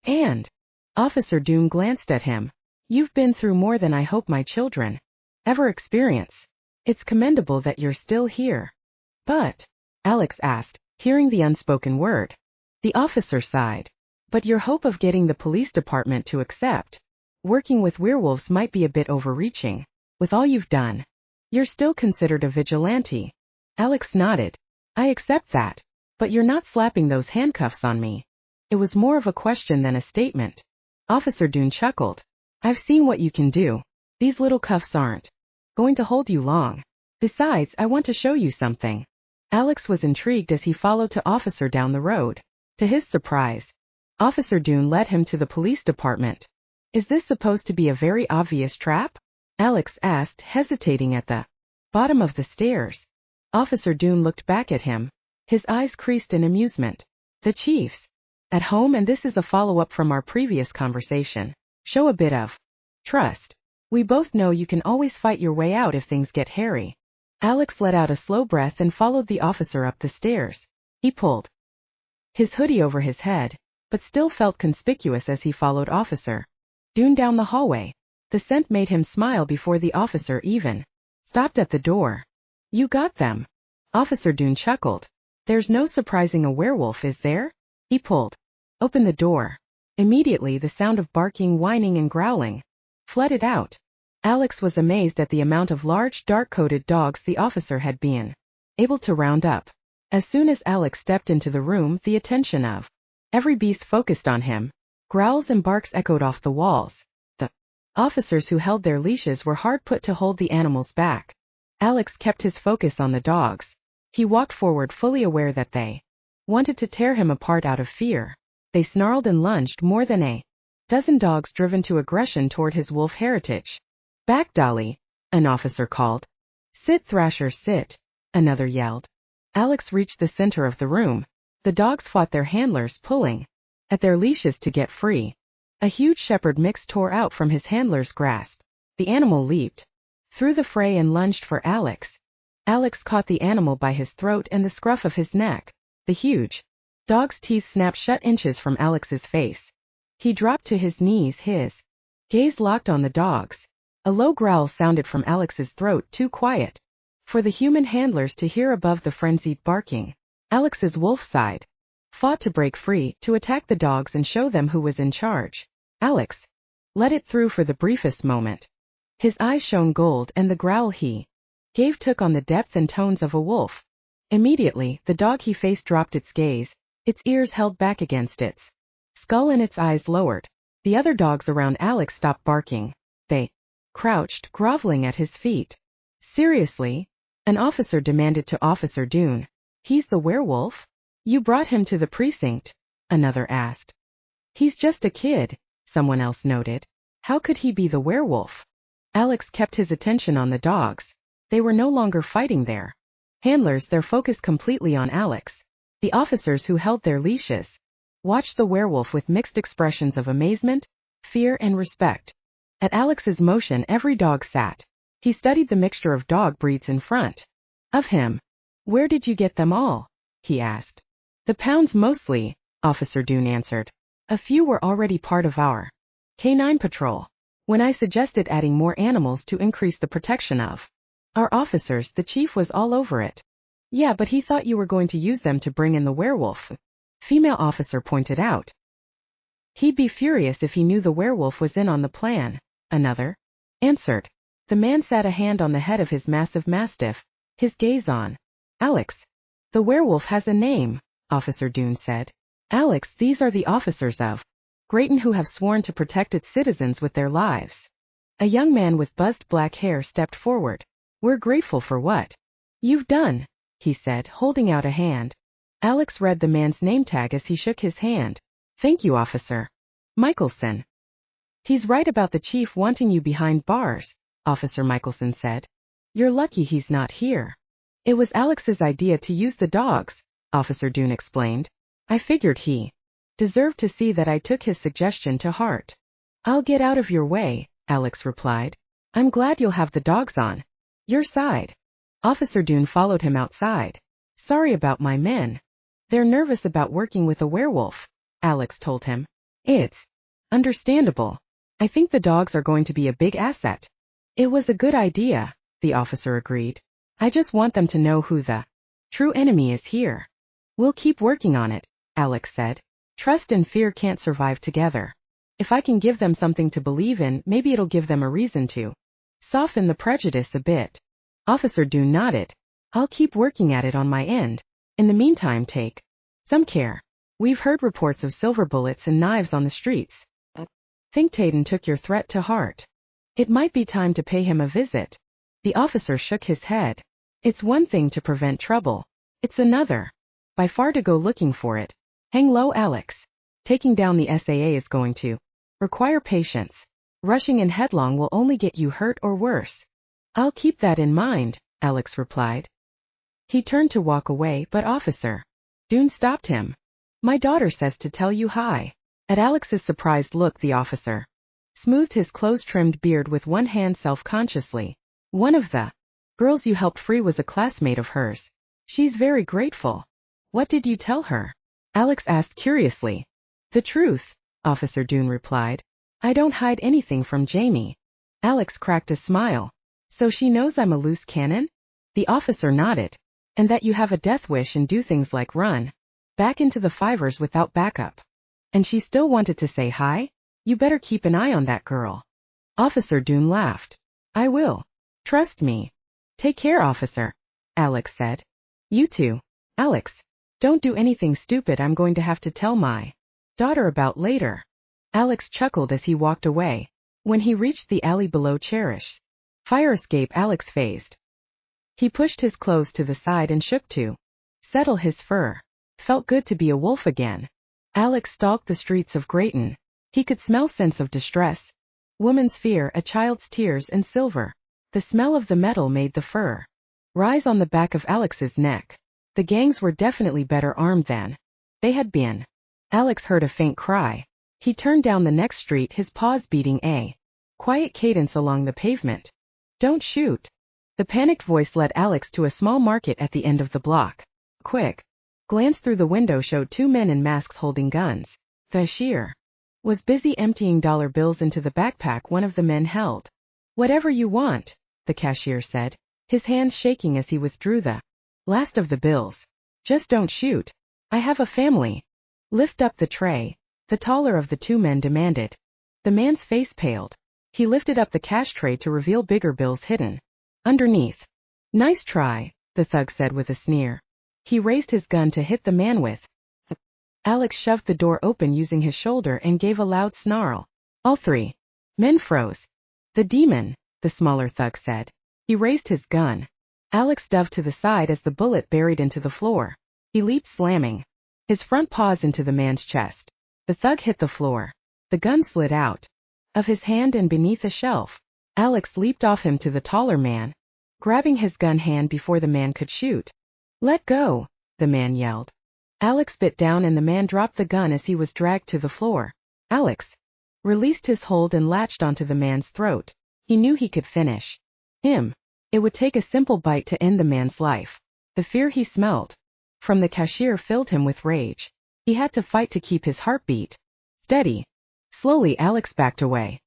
And Officer Dune glanced at him. You've been through more than I hope my children ever experience. It's commendable that you're still here. But, Alex asked, hearing the unspoken word. The officer sighed. But your hope of getting the police department to accept working with werewolves might be a bit overreaching. With all you've done, you're still considered a vigilante. Alex nodded. I accept that. But you're not slapping those handcuffs on me. It was more of a question than a statement. Officer Dune chuckled. I've seen what you can do. These little cuffs aren't going to hold you long. Besides, I want to show you something. Alex was intrigued as he followed the officer down the road. To his surprise, Officer Dune led him to the police department. Is this supposed to be a very obvious trap? Alex asked, hesitating at the bottom of the stairs. Officer Dune looked back at him. His eyes creased in amusement. The chief's at home, and this is a follow-up from our previous conversation. Show a bit of trust. We both know you can always fight your way out if things get hairy. Alex let out a slow breath and followed the officer up the stairs. He pulled his hoodie over his head, but still felt conspicuous as he followed Officer Dune down the hallway. The scent made him smile before the officer even stopped at the door. You got them. Officer Dune chuckled. There's no surprising a werewolf, is there? He pulled open the door. Immediately the sound of barking, whining, and growling flooded out. Alex was amazed at the amount of large, dark-coated dogs the officer had been able to round up. As soon as Alex stepped into the room, the attention of every beast focused on him. Growls and barks echoed off the walls. The officers who held their leashes were hard put to hold the animals back. Alex kept his focus on the dogs. He walked forward, fully aware that they wanted to tear him apart out of fear. They snarled and lunged, more than a dozen dogs driven to aggression toward his wolf heritage. Back, Dolly, an officer called. Sit, Thrasher, sit, another yelled. Alex reached the center of the room. The dogs fought their handlers, pulling at their leashes to get free. A huge shepherd mix tore out from his handler's grasp. The animal leaped through the fray and lunged for Alex. Alex caught the animal by his throat and the scruff of his neck. The huge dog's teeth snapped shut inches from Alex's face. He dropped to his knees, his gaze locked on the dogs. A low growl sounded from Alex's throat, too quiet for the human handlers to hear above the frenzied barking. Alex's wolf side fought to break free, to attack the dogs and show them who was in charge. Alex let it through for the briefest moment. His eyes shone gold, and the growl he gave took on the depth and tones of a wolf. Immediately, the dog he faced dropped its gaze, its ears held back against its skull and its eyes lowered. The other dogs around Alex stopped barking. They crouched, groveling at his feet. Seriously? An officer demanded to Officer Dune. He's the werewolf? You brought him to the precinct? Another asked. He's just a kid, someone else noted. How could he be the werewolf? Alex kept his attention on the dogs. They were no longer fighting their handlers, their focus completely on Alex. The officers who held their leashes watched the werewolf with mixed expressions of amazement, fear, and respect. At Alex's motion, every dog sat. He studied the mixture of dog breeds in front of him. Where did you get them all? He asked. The pounds mostly, Officer Dune answered. A few were already part of our canine patrol. When I suggested adding more animals to increase the protection of our officers, the chief was all over it. Yeah, but he thought you were going to use them to bring in the werewolf, female officer pointed out. He'd be furious if he knew the werewolf was in on the plan, another answered. The man sat a hand on the head of his massive mastiff, his gaze on Alex. The werewolf has a name, Officer Dune said. Alex, these are the officers of Grayton who have sworn to protect its citizens with their lives. A young man with buzzed black hair stepped forward. We're grateful for what you've done, he said, holding out a hand. Alex read the man's name tag as he shook his hand. Thank you, Officer Michelson. He's right about the chief wanting you behind bars, Officer Michelson said. You're lucky he's not here. It was Alex's idea to use the dogs, Officer Dune explained. I figured he deserved to see that I took his suggestion to heart. I'll get out of your way, Alex replied. I'm glad you'll have the dogs on your side. Officer Dune followed him outside. Sorry about my men. They're nervous about working with a werewolf, Alex told him. It's understandable. I think the dogs are going to be a big asset. It was a good idea, the officer agreed. I just want them to know who the true enemy is here. We'll keep working on it, Alex said. Trust and fear can't survive together. If I can give them something to believe in, maybe it'll give them a reason to soften the prejudice a bit. Officer Dune nodded. I'll keep working at it on my end. In the meantime, take some care. We've heard reports of silver bullets and knives on the streets. Think Taden took your threat to heart. It might be time to pay him a visit. The officer shook his head. It's one thing to prevent trouble. It's another, by far, to go looking for it. Hang low, Alex. Taking down the SAA is going to require patience. Rushing in headlong will only get you hurt or worse. I'll keep that in mind, Alex replied. He turned to walk away, but Officer Dune stopped him. My daughter says to tell you hi. At Alex's surprised look, the officer smoothed his close-trimmed beard with one hand self-consciously. One of the girls you helped free was a classmate of hers. She's very grateful. What did you tell her? Alex asked curiously. The truth, Officer Dune replied. I don't hide anything from Jamie. Alex cracked a smile. So she knows I'm a loose cannon? The officer nodded. And that you have a death wish and do things like run back into the fivers without backup. And she still wanted to say hi? You better keep an eye on that girl. Officer Dune laughed. I will. Trust me. Take care, officer, Alex said. You too, Alex. Don't do anything stupid I'm going to have to tell my daughter about later. Alex chuckled as he walked away. When he reached the alley below Cherish's fire escape, Alex phased. He pushed his clothes to the side and shook to settle his fur. Felt good to be a wolf again. Alex stalked the streets of Grayton. He could smell scents of distress, woman's fear, a child's tears, and silver. The smell of the metal made the fur rise on the back of Alex's neck. The gangs were definitely better armed than they had been. Alex heard a faint cry. He turned down the next street, his paws beating a quiet cadence along the pavement. Don't shoot. The panicked voice led Alex to a small market at the end of the block. Quick glance through the window showed two men in masks holding guns. The cashier was busy emptying dollar bills into the backpack one of the men held. Whatever you want, the cashier said, his hands shaking as he withdrew the last of the bills. Just don't shoot. I have a family. Lift up the tray, the taller of the two men demanded. The man's face paled. He lifted up the cash tray to reveal bigger bills hidden underneath. Nice try, the thug said with a sneer. He raised his gun to hit the man with. Alex shoved the door open using his shoulder and gave a loud snarl. All three men froze. The demon, the smaller thug said. He raised his gun. Alex dove to the side as the bullet buried into the floor. He leaped, slamming his front paws into the man's chest. The thug hit the floor. The gun slid out of his hand and beneath a shelf. Alex leaped off him to the taller man, grabbing his gun hand before the man could shoot. "Let go," the man yelled. Alex bit down and the man dropped the gun as he was dragged to the floor. Alex released his hold and latched onto the man's throat. He knew he could finish him. It would take a simple bite to end the man's life. The fear he smelled from the cashier filled him with rage. He had to fight to keep his heartbeat steady. Slowly Alex backed away.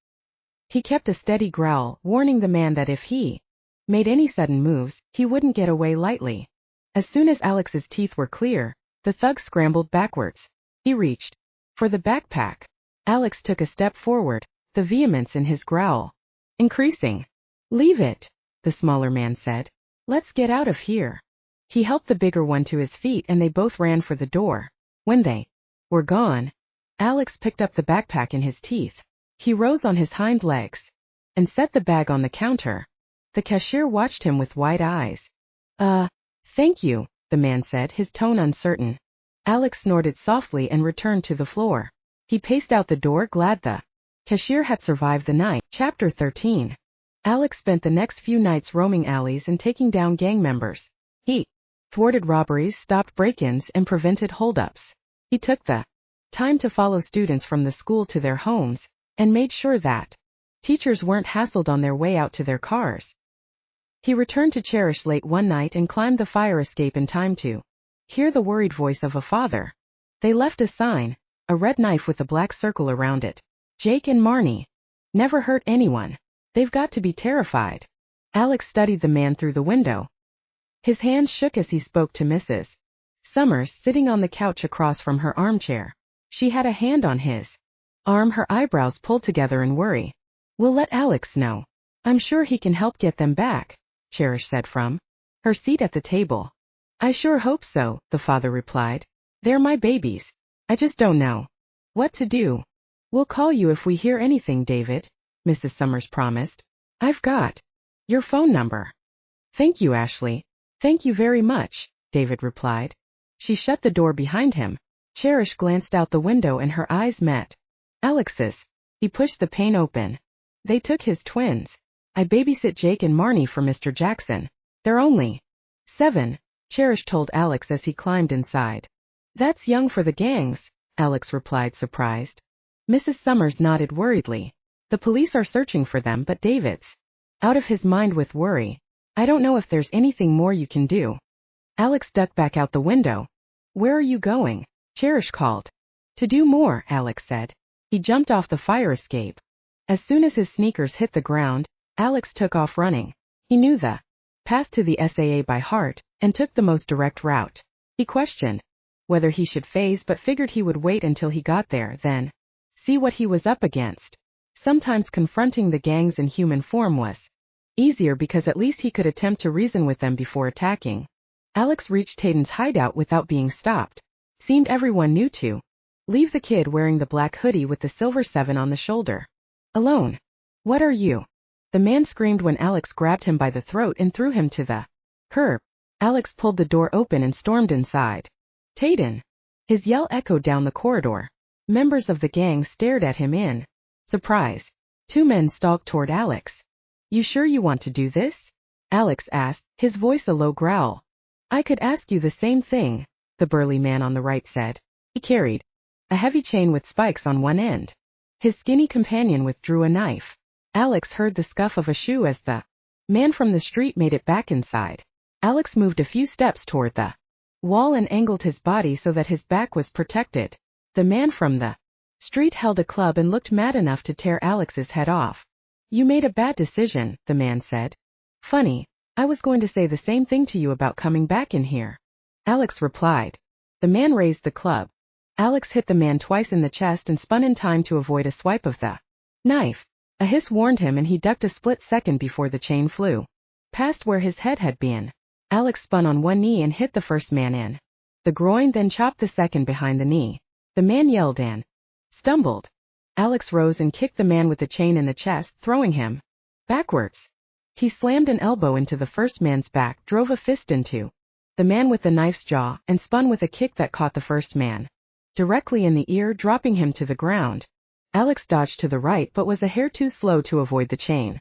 He kept a steady growl, warning the man that if he made any sudden moves, he wouldn't get away lightly. As soon as Alex's teeth were clear, the thug scrambled backwards. He reached for the backpack. Alex took a step forward, the vehemence in his growl increasing. "Leave it," the smaller man said. "Let's get out of here." He helped the bigger one to his feet and they both ran for the door. When they were gone, Alex picked up the backpack in his teeth. He rose on his hind legs and set the bag on the counter. The cashier watched him with wide eyes. Thank you," the man said, his tone uncertain. Alex snorted softly and returned to the floor. He paced out the door, glad the cashier had survived the night. Chapter 13. Alex spent the next few nights roaming alleys and taking down gang members. He thwarted robberies, stopped break-ins, and prevented holdups. He took the time to follow students from the school to their homes, and made sure that teachers weren't hassled on their way out to their cars. He returned to Cherish late one night and climbed the fire escape in time to hear the worried voice of a father. They left a sign, a red knife with a black circle around it. "Jake and Marnie never hurt anyone. They've got to be terrified." Alex studied the man through the window. His hands shook as he spoke to Mrs. Summers, sitting on the couch across from her armchair. She had a hand on his arm, her eyebrows pulled together in worry. "We'll let Alex know. I'm sure he can help get them back," Cherish said from her seat at the table. "I sure hope so," the father replied. "They're my babies. I just don't know what to do." "We'll call you if we hear anything, David," Mrs. Summers promised. "I've got your phone number." "Thank you, Ashley." "Thank you very much," David replied. She shut the door behind him. Cherish glanced out the window and her eyes met Alex's. He pushed the pane open. "They took his twins. I babysit Jake and Marnie for Mr. Jackson. They're only 7, Cherish told Alex as he climbed inside. "That's young for the gangs," Alex replied, surprised. Mrs. Summers nodded worriedly. "The police are searching for them, but David's out of his mind with worry. I don't know if there's anything more you can do." Alex ducked back out the window. "Where are you going?" Cherish called. "To do more," Alex said. He jumped off the fire escape. As soon as his sneakers hit the ground, Alex took off running. He knew the path to the SAA by heart, and took the most direct route. He questioned whether he should phase, but figured he would wait until he got there, then see what he was up against. Sometimes confronting the gangs in human form was easier because at least he could attempt to reason with them before attacking. Alex reached Tayden's hideout without being stopped. Seemed everyone knew to leave the kid wearing the black hoodie with the silver 7 on the shoulder alone. "What are you?" the man screamed when Alex grabbed him by the throat and threw him to the curb. Alex pulled the door open and stormed inside. "Tayden!" His yell echoed down the corridor. Members of the gang stared at him in surprise. 2 men stalked toward Alex. "You sure you want to do this?" Alex asked, his voice a low growl. "I could ask you the same thing," the burly man on the right said. He carried a heavy chain with spikes on one end. His skinny companion withdrew a knife. Alex heard the scuff of a shoe as the man from the street made it back inside. Alex moved a few steps toward the wall and angled his body so that his back was protected. The man from the street held a club and looked mad enough to tear Alex's head off. "You made a bad decision," the man said. "Funny, I was going to say the same thing to you about coming back in here," Alex replied. The man raised the club. Alex hit the man twice in the chest and spun in time to avoid a swipe of the knife. A hiss warned him and he ducked a split second before the chain flew past where his head had been. Alex spun on one knee and hit the first man in the groin, then chopped the second behind the knee. The man yelled and stumbled. Alex rose and kicked the man with the chain in the chest, throwing him backwards. He slammed an elbow into the first man's back, drove a fist into the man with the knife's jaw, and spun with a kick that caught the first man. directly in the ear, dropping him to the ground. Alex dodged to the right but was a hair too slow to avoid the chain.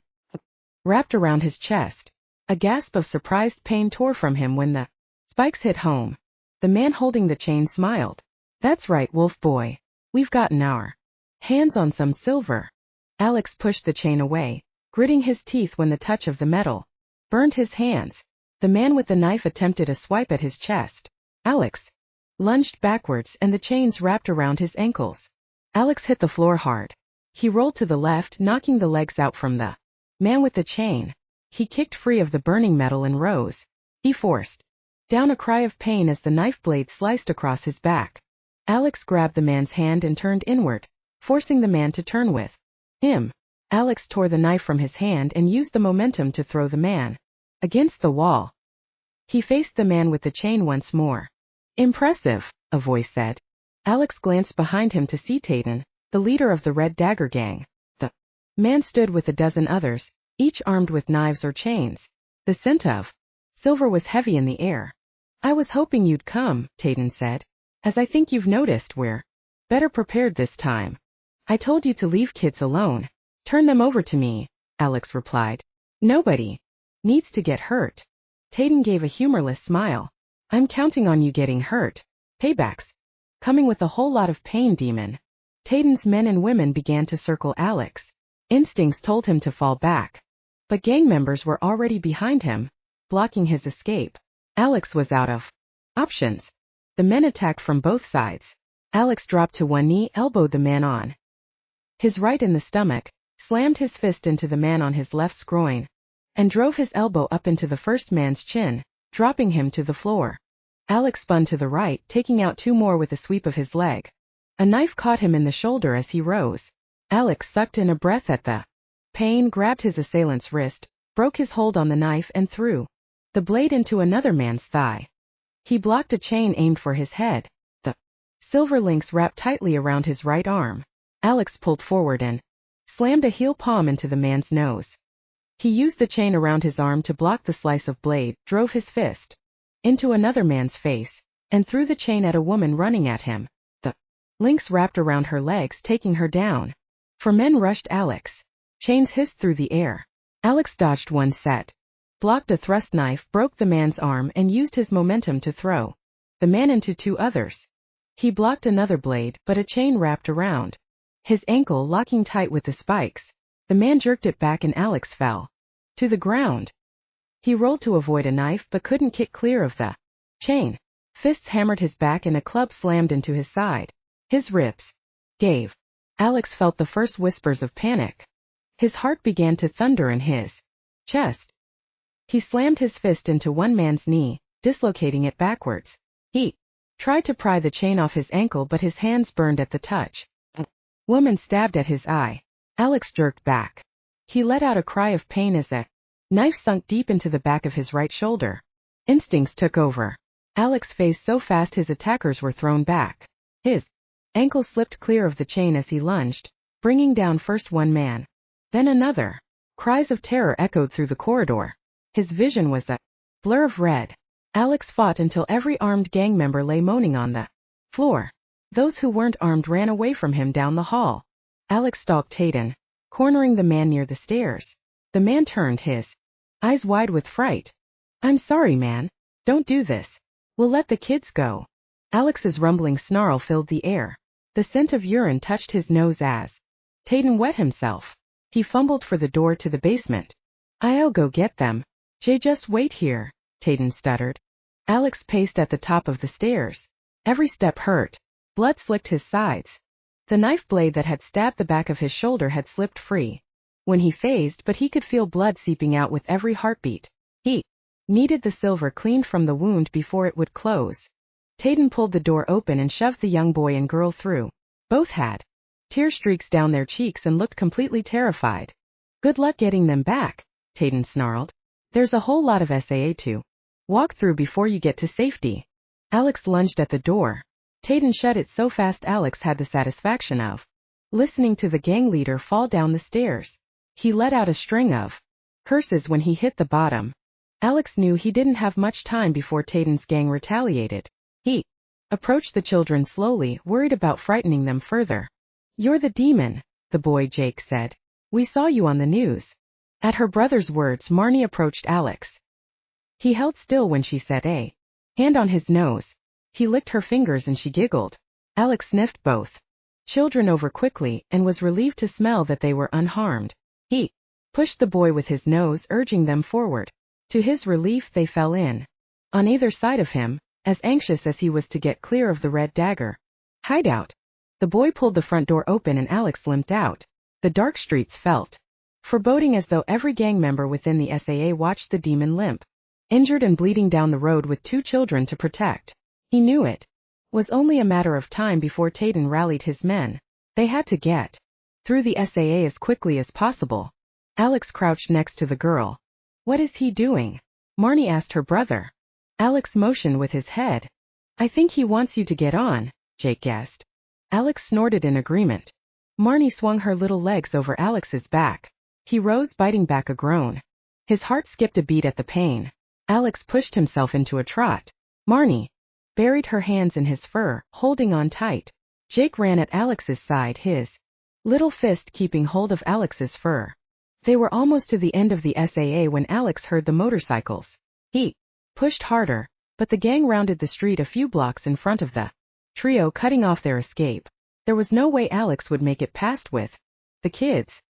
Wrapped around his chest. A gasp of surprised pain tore from him when the spikes hit home. The man holding the chain smiled. That's right, Wolf Boy. We've gotten our hands on some silver. Alex pushed the chain away, gritting his teeth when the touch of the metal burned his hands. The man with the knife attempted a swipe at his chest. Alex lunged backwards and the chains wrapped around his ankles. Alex hit the floor hard. He rolled to the left, knocking the legs out from the man with the chain. He kicked free of the burning metal and rose. He forced down a cry of pain as the knife blade sliced across his back. Alex grabbed the man's hand and turned inward, forcing the man to turn with him. Alex tore the knife from his hand and used the momentum to throw the man against the wall. He faced the man with the chain once more. Impressive, a voice said. Alex glanced behind him to see Tayden, the leader of the Red Dagger Gang. The man stood with a dozen others, each armed with knives or chains. The scent of silver was heavy in the air. I was hoping you'd come, Tayden said. As I think you've noticed, we're better prepared this time. I told you to leave kids alone. Turn them over to me, Alex replied. Nobody needs to get hurt. Tayden gave a humorless smile. I'm counting on you getting hurt. Paybacks coming with a whole lot of pain, demon. Tayden's men and women began to circle Alex. Instincts told him to fall back. But gang members were already behind him, blocking his escape. Alex was out of options. The men attacked from both sides. Alex dropped to one knee, elbowed the man on his right in the stomach, slammed his fist into the man on his left's groin, and drove his elbow up into the first man's chin, dropping him to the floor. Alex spun to the right, taking out two more with a sweep of his leg. A knife caught him in the shoulder as he rose. Alex sucked in a breath at the pain, grabbed his assailant's wrist, broke his hold on the knife and threw the blade into another man's thigh. He blocked a chain aimed for his head. The silver links wrapped tightly around his right arm. Alex pulled forward and slammed a heel palm into the man's nose. He used the chain around his arm to block the slice of blade, drove his fist into another man's face, and threw the chain at a woman running at him. The links wrapped around her legs, taking her down. 4 men rushed Alex. Chains hissed through the air. Alex dodged one set, blocked a thrust knife, broke the man's arm, and used his momentum to throw the man into 2 others. He blocked another blade, but a chain wrapped around his ankle, locking tight with the spikes. The man jerked it back and Alex fell to the ground. He rolled to avoid a knife but couldn't kick clear of the chain. Fists hammered his back and a club slammed into his side. His ribs gave. Alex felt the first whispers of panic. His heart began to thunder in his chest. He slammed his fist into one man's knee, dislocating it backwards. He tried to pry the chain off his ankle but his hands burned at the touch. A woman stabbed at his eye. Alex jerked back. He let out a cry of pain as a knife sunk deep into the back of his right shoulder. Instincts took over. Alex phased so fast his attackers were thrown back. His ankle slipped clear of the chain as he lunged, bringing down first one man, then another. Cries of terror echoed through the corridor. His vision was a blur of red. Alex fought until every armed gang member lay moaning on the floor. Those who weren't armed ran away from him down the hall. Alex stalked Tayden, cornering the man near the stairs. The man turned, his eyes wide with fright. I'm sorry, man. Don't do this. We'll let the kids go. Alex's rumbling snarl filled the air. The scent of urine touched his nose as Tayden wet himself. He fumbled for the door to the basement. I'll go get them. Jay, just wait here, Tayden stuttered. Alex paced at the top of the stairs. Every step hurt. Blood slicked his sides. The knife blade that had stabbed the back of his shoulder had slipped free when he phased, but he could feel blood seeping out with every heartbeat. He needed the silver cleaned from the wound before it would close. Tayden pulled the door open and shoved the young boy and girl through. Both had tear streaks down their cheeks and looked completely terrified. Good luck getting them back, Tayden snarled. There's a whole lot of SAA to walk through before you get to safety. Alex lunged at the door. Tayden shut it so fast Alex had the satisfaction of listening to the gang leader fall down the stairs. He let out a string of curses when he hit the bottom. Alex knew he didn't have much time before Tayden's gang retaliated. He approached the children slowly, worried about frightening them further. "You're the demon," the boy Jake said. "We saw you on the news." At her brother's words, Marnie approached Alex. He held still when she said a hand on his nose. He licked her fingers and she giggled. Alex sniffed both children over quickly and was relieved to smell that they were unharmed. He pushed the boy with his nose, urging them forward. To his relief, they fell in on either side of him, as anxious as he was to get clear of the red dagger hideout. The boy pulled the front door open and Alex limped out. The dark streets felt foreboding, as though every gang member within the SAA watched the demon limp, injured and bleeding down the road with 2 children to protect. He knew it was only a matter of time before Tayden rallied his men. They had to get through the SAA as quickly as possible. Alex crouched next to the girl. "What is he doing?" Marnie asked her brother. Alex motioned with his head. "I think he wants you to get on," Jake guessed. Alex snorted in agreement. Marnie swung her little legs over Alex's back. He rose, biting back a groan. His heart skipped a beat at the pain. Alex pushed himself into a trot. Marnie buried her hands in his fur, holding on tight. Jake ran at Alex's side, his little fist keeping hold of Alex's fur. They were almost to the end of the SAA when Alex heard the motorcycles. He pushed harder, but the gang rounded the street a few blocks in front of the trio, cutting off their escape. There was no way Alex would make it past with the kids.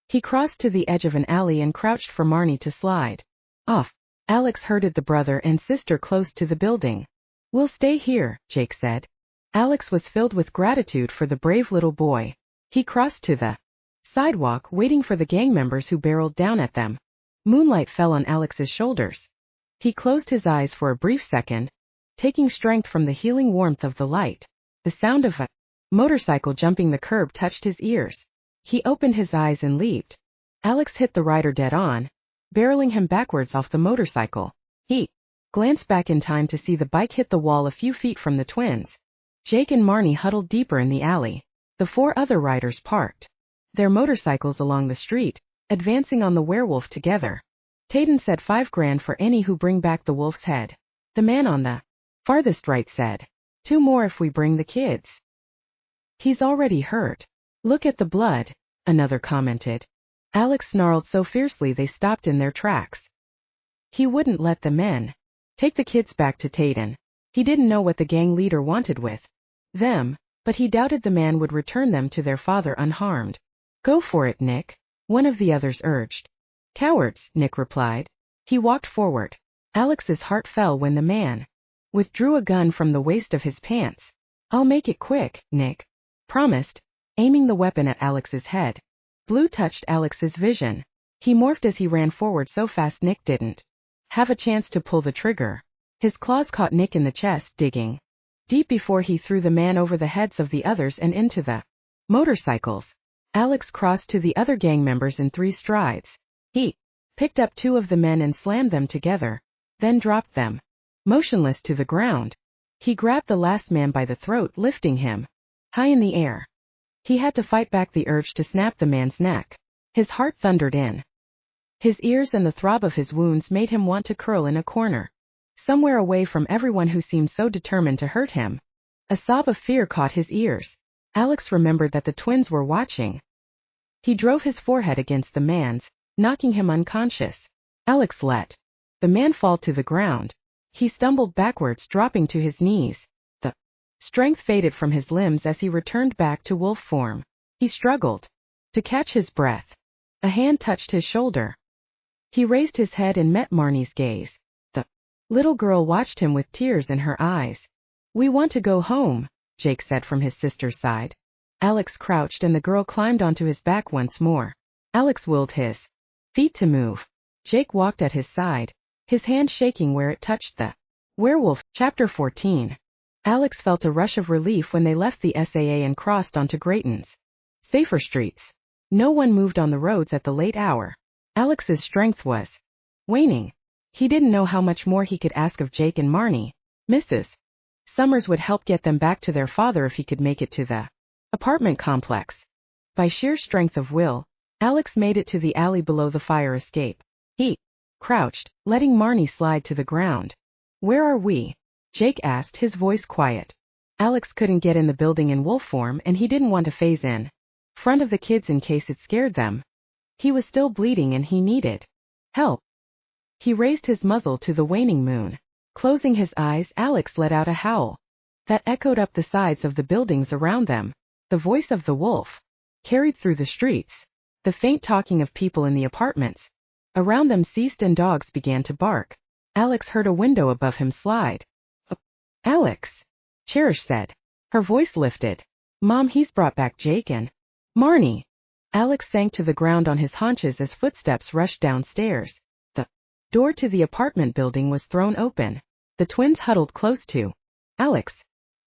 He crossed to the edge of an alley and crouched for Marnie to slide off. Alex herded the brother and sister close to the building. "We'll stay here," Jake said. Alex was filled with gratitude for the brave little boy. He crossed to the sidewalk, waiting for the gang members who barreled down at them. Moonlight fell on Alex's shoulders. He closed his eyes for a brief second, taking strength from the healing warmth of the light. The sound of a motorcycle jumping the curb touched his ears. He opened his eyes and leaped. Alex hit the rider dead on, barreling him backwards off the motorcycle. He glanced back in time to see the bike hit the wall a few feet from the twins. Jake and Marnie huddled deeper in the alley. The 4 other riders parked their motorcycles along the street, advancing on the werewolf together. Tayden said 5 grand for any who bring back the wolf's head. The man on the farthest right said, 2 more if we bring the kids. He's already hurt. Look at the blood, another commented. Alex snarled so fiercely they stopped in their tracks. He wouldn't let the men take the kids back to Tayden. He didn't know what the gang leader wanted with them, but he doubted the man would return them to their father unharmed. "Go for it, Nick," one of the others urged. "Cowards," Nick replied. He walked forward. Alex's heart fell when the man withdrew a gun from the waist of his pants. "I'll make it quick," Nick promised, aiming the weapon at Alex's head. Blue touched Alex's vision. He morphed as he ran forward so fast Nick didn't have a chance to pull the trigger. His claws caught Nick in the chest, digging deep before he threw the man over the heads of the others and into the motorcycles. Alex crossed to the other gang members in 3 strides. He picked up 2 of the men and slammed them together, then dropped them motionless to the ground. He grabbed the last man by the throat, lifting him high in the air. He had to fight back the urge to snap the man's neck. His heart thundered in his ears and the throb of his wounds made him want to curl in a corner, somewhere away from everyone who seemed so determined to hurt him. A sob of fear caught his ears. Alex remembered that the twins were watching. He drove his forehead against the man's, knocking him unconscious. Alex let the man fall to the ground. He stumbled backwards, dropping to his knees. The strength faded from his limbs as he returned back to wolf form. He struggled to catch his breath. A hand touched his shoulder. He raised his head and met Marnie's gaze. The little girl watched him with tears in her eyes. "We want to go home," Jake said from his sister's side. Alex crouched and the girl climbed onto his back once more. Alex willed his feet to move. Jake walked at his side, his hand shaking where it touched the werewolf. Chapter 14. Alex felt a rush of relief when they left the SAA and crossed onto Grayton's safer streets. No one moved on the roads at the late hour. Alex's strength was waning. He didn't know how much more he could ask of Jake and Marnie. Mrs. Summers would help get them back to their father if he could make it to the apartment complex. By sheer strength of will, Alex made it to the alley below the fire escape. He crouched, letting Marnie slide to the ground. "Where are we?" Jake asked, his voice quiet. Alex couldn't get in the building in wolf form and he didn't want to phase in front of the kids in case it scared them. He was still bleeding and he needed help. He raised his muzzle to the waning moon. Closing his eyes, Alex let out a howl that echoed up the sides of the buildings around them. The voice of the wolf carried through the streets. The faint talking of people in the apartments around them ceased and dogs began to bark. Alex heard a window above him slide. Alex, Cherish said. Her voice lifted. Mom, he's brought back Jake and Marnie. Alex sank to the ground on his haunches as footsteps rushed downstairs. The door to the apartment building was thrown open. The twins huddled close to Alex.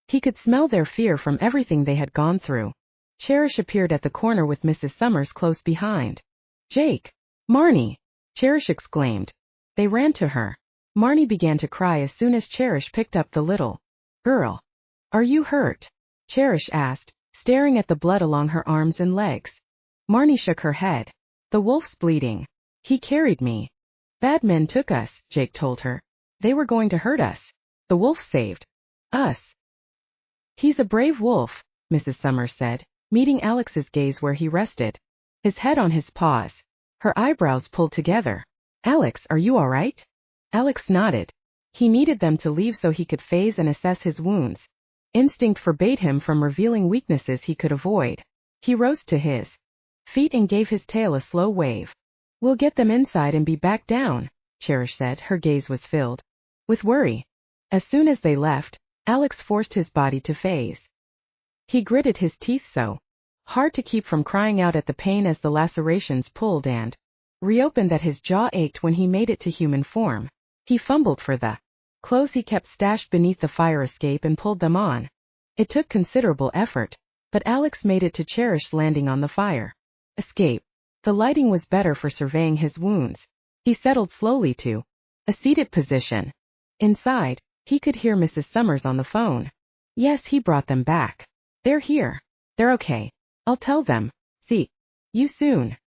He could smell their fear from everything they had gone through. Cherish appeared at the corner with Mrs. Summers close behind. Jake! Marnie! Cherish exclaimed. They ran to her. Marnie began to cry as soon as Cherish picked up the little girl. Are you hurt? Cherish asked, staring at the blood along her arms and legs. Marnie shook her head. The wolf's bleeding. He carried me. Bad men took us, Jake told her. They were going to hurt us. The wolf saved us. He's a brave wolf, Mrs. Summers said, meeting Alex's gaze where he rested, his head on his paws. Her eyebrows pulled together. Alex, are you all right? Alex nodded. He needed them to leave so he could phase and assess his wounds. Instinct forbade him from revealing weaknesses he could avoid. He rose to his feet and gave his tail a slow wave. We'll get them inside and be back down, Cherish said. Her gaze was filled with worry. As soon as they left, Alex forced his body to phase. He gritted his teeth so hard to keep from crying out at the pain as the lacerations pulled and reopened that his jaw ached when he made it to human form. He fumbled for the clothes he kept stashed beneath the fire escape and pulled them on. It took considerable effort, but Alex made it to Cherish, landing on the fire escape. The lighting was better for surveying his wounds. He settled slowly to a seated position. Inside, he could hear Mrs. Summers on the phone. Yes, he brought them back. They're here. They're okay. I'll tell them. See you soon.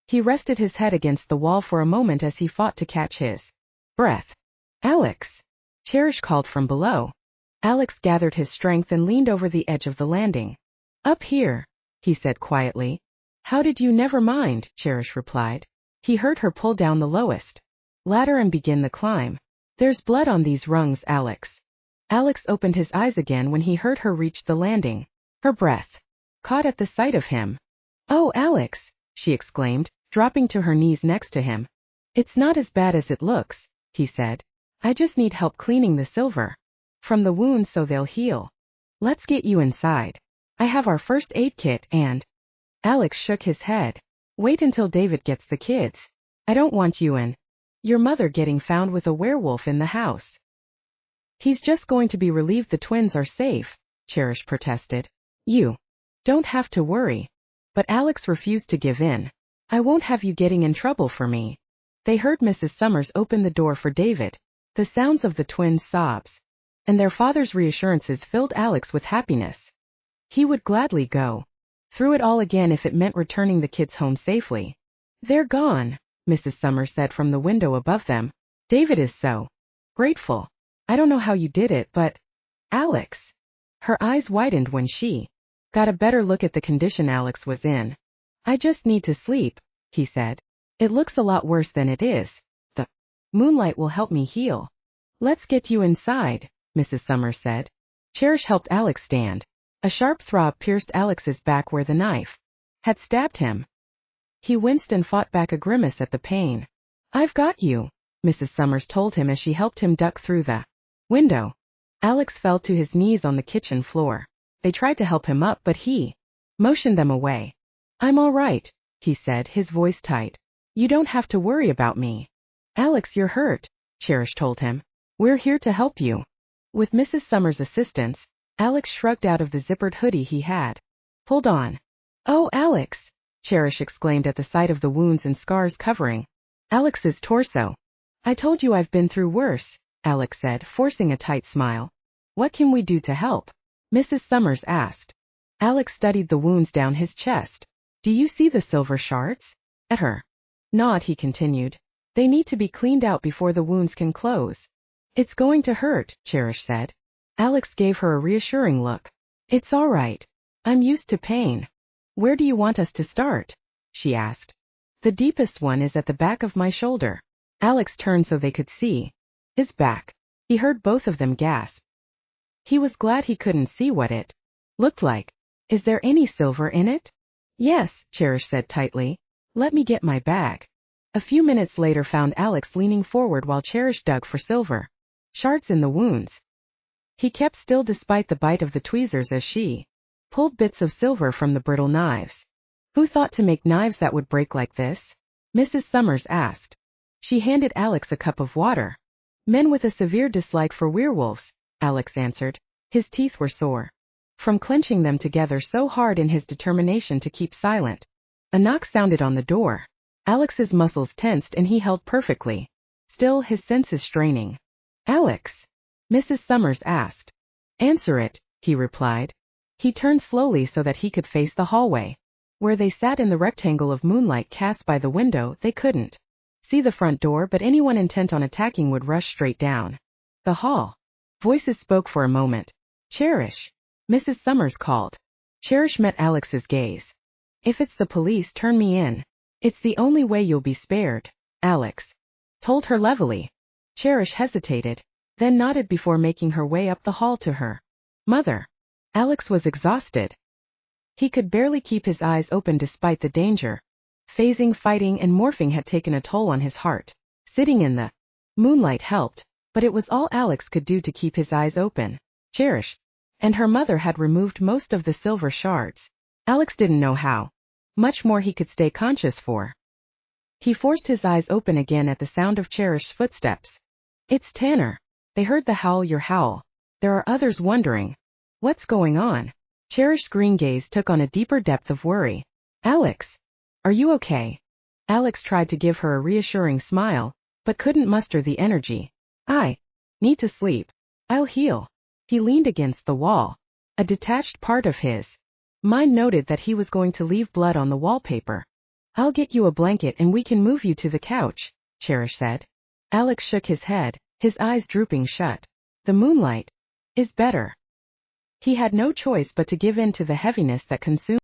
He rested his head against the wall for a moment as he fought to catch his breath. Alex! Cherish called from below. Alex gathered his strength and leaned over the edge of the landing. Up here, he said quietly. How did you never mind? Cherish replied. He heard her pull down the lowest ladder and begin the climb. There's blood on these rungs, Alex. Alex opened his eyes again when he heard her reach the landing. Her breath caught at the sight of him. Oh, Alex, she exclaimed, dropping to her knees next to him. It's not as bad as it looks, he said. I just need help cleaning the silver from the wounds so they'll heal. Let's get you inside. I have our first aid kit and… Alex shook his head. Wait until David gets the kids. I don't want you and your mother getting found with a werewolf in the house. He's just going to be relieved the twins are safe, Cherish protested. You don't have to worry. But Alex refused to give in. I won't have you getting in trouble for me. They heard Mrs. Summers open the door for David. The sounds of the twins' sobs and their father's reassurances filled Alex with happiness. He would gladly go through it all again if it meant returning the kids home safely. They're gone, Mrs. Summers said from the window above them. David is so grateful. I don't know how you did it, but… Alex! Her eyes widened when she got a better look at the condition Alex was in. I just need to sleep, he said. It looks a lot worse than it is. The moonlight will help me heal. Let's get you inside, Mrs. Summers said. Cherish helped Alex stand. A sharp throb pierced Alex's back where the knife had stabbed him. He winced and fought back a grimace at the pain. I've got you, Mrs. Summers told him as she helped him duck through the window. Alex fell to his knees on the kitchen floor. They tried to help him up, but he motioned them away. I'm all right, he said, his voice tight. You don't have to worry about me. Alex, you're hurt, Cherish told him. We're here to help you. With Mrs. Summers' assistance, Alex shrugged out of the zippered hoodie he had pulled on. Oh, Alex, Cherish exclaimed at the sight of the wounds and scars covering Alex's torso. I told you I've been through worse, Alex said, forcing a tight smile. What can we do to help? Mrs. Summers asked. Alex studied the wounds down his chest. Do you see the silver shards? At her nod, he continued. They need to be cleaned out before the wounds can close. It's going to hurt, Cherish said. Alex gave her a reassuring look. It's all right. I'm used to pain. Where do you want us to start? She asked. The deepest one is at the back of my shoulder. Alex turned so they could see. His back. He heard both of them gasp. He was glad he couldn't see what it looked like. Is there any silver in it? Yes, Cherish said tightly. Let me get my bag. A few minutes later found Alex leaning forward while Cherish dug for silver shards in the wounds. He kept still despite the bite of the tweezers as she pulled bits of silver from the brittle knives. Who thought to make knives that would break like this? Mrs. Summers asked. She handed Alex a cup of water. Men with a severe dislike for werewolves, Alex answered. His teeth were sore from clenching them together so hard in his determination to keep silent. A knock sounded on the door. Alex's muscles tensed and he held perfectly still, his senses straining. Alex? Mrs. Summers asked. Answer it, he replied. He turned slowly so that he could face the hallway. Where they sat in the rectangle of moonlight cast by the window, they couldn't see the front door, but anyone intent on attacking would rush straight down the hall. Voices spoke for a moment. Cherish. Mrs. Summers called. Cherish met Alex's gaze. If it's the police, turn me in. It's the only way you'll be spared, Alex told her levelly. Cherish hesitated, then nodded before making her way up the hall to her mother. Alex was exhausted. He could barely keep his eyes open despite the danger. Phasing, fighting, and morphing had taken a toll on his heart. Sitting in the moonlight helped, but it was all Alex could do to keep his eyes open. Cherish and her mother had removed most of the silver shards. Alex didn't know how much more he could stay conscious for. He forced his eyes open again at the sound of Cherish's footsteps. It's Tanner. They heard the howl, your howl. There are others wondering. What's going on? Cherish's green gaze took on a deeper depth of worry. Alex, are you okay? Alex tried to give her a reassuring smile, but couldn't muster the energy. I need to sleep. I'll heal. He leaned against the wall. A detached part of his mind noted that he was going to leave blood on the wallpaper. I'll get you a blanket and we can move you to the couch, Cherish said. Alex shook his head, his eyes drooping shut. The moonlight is better. He had no choice but to give in to the heaviness that consumed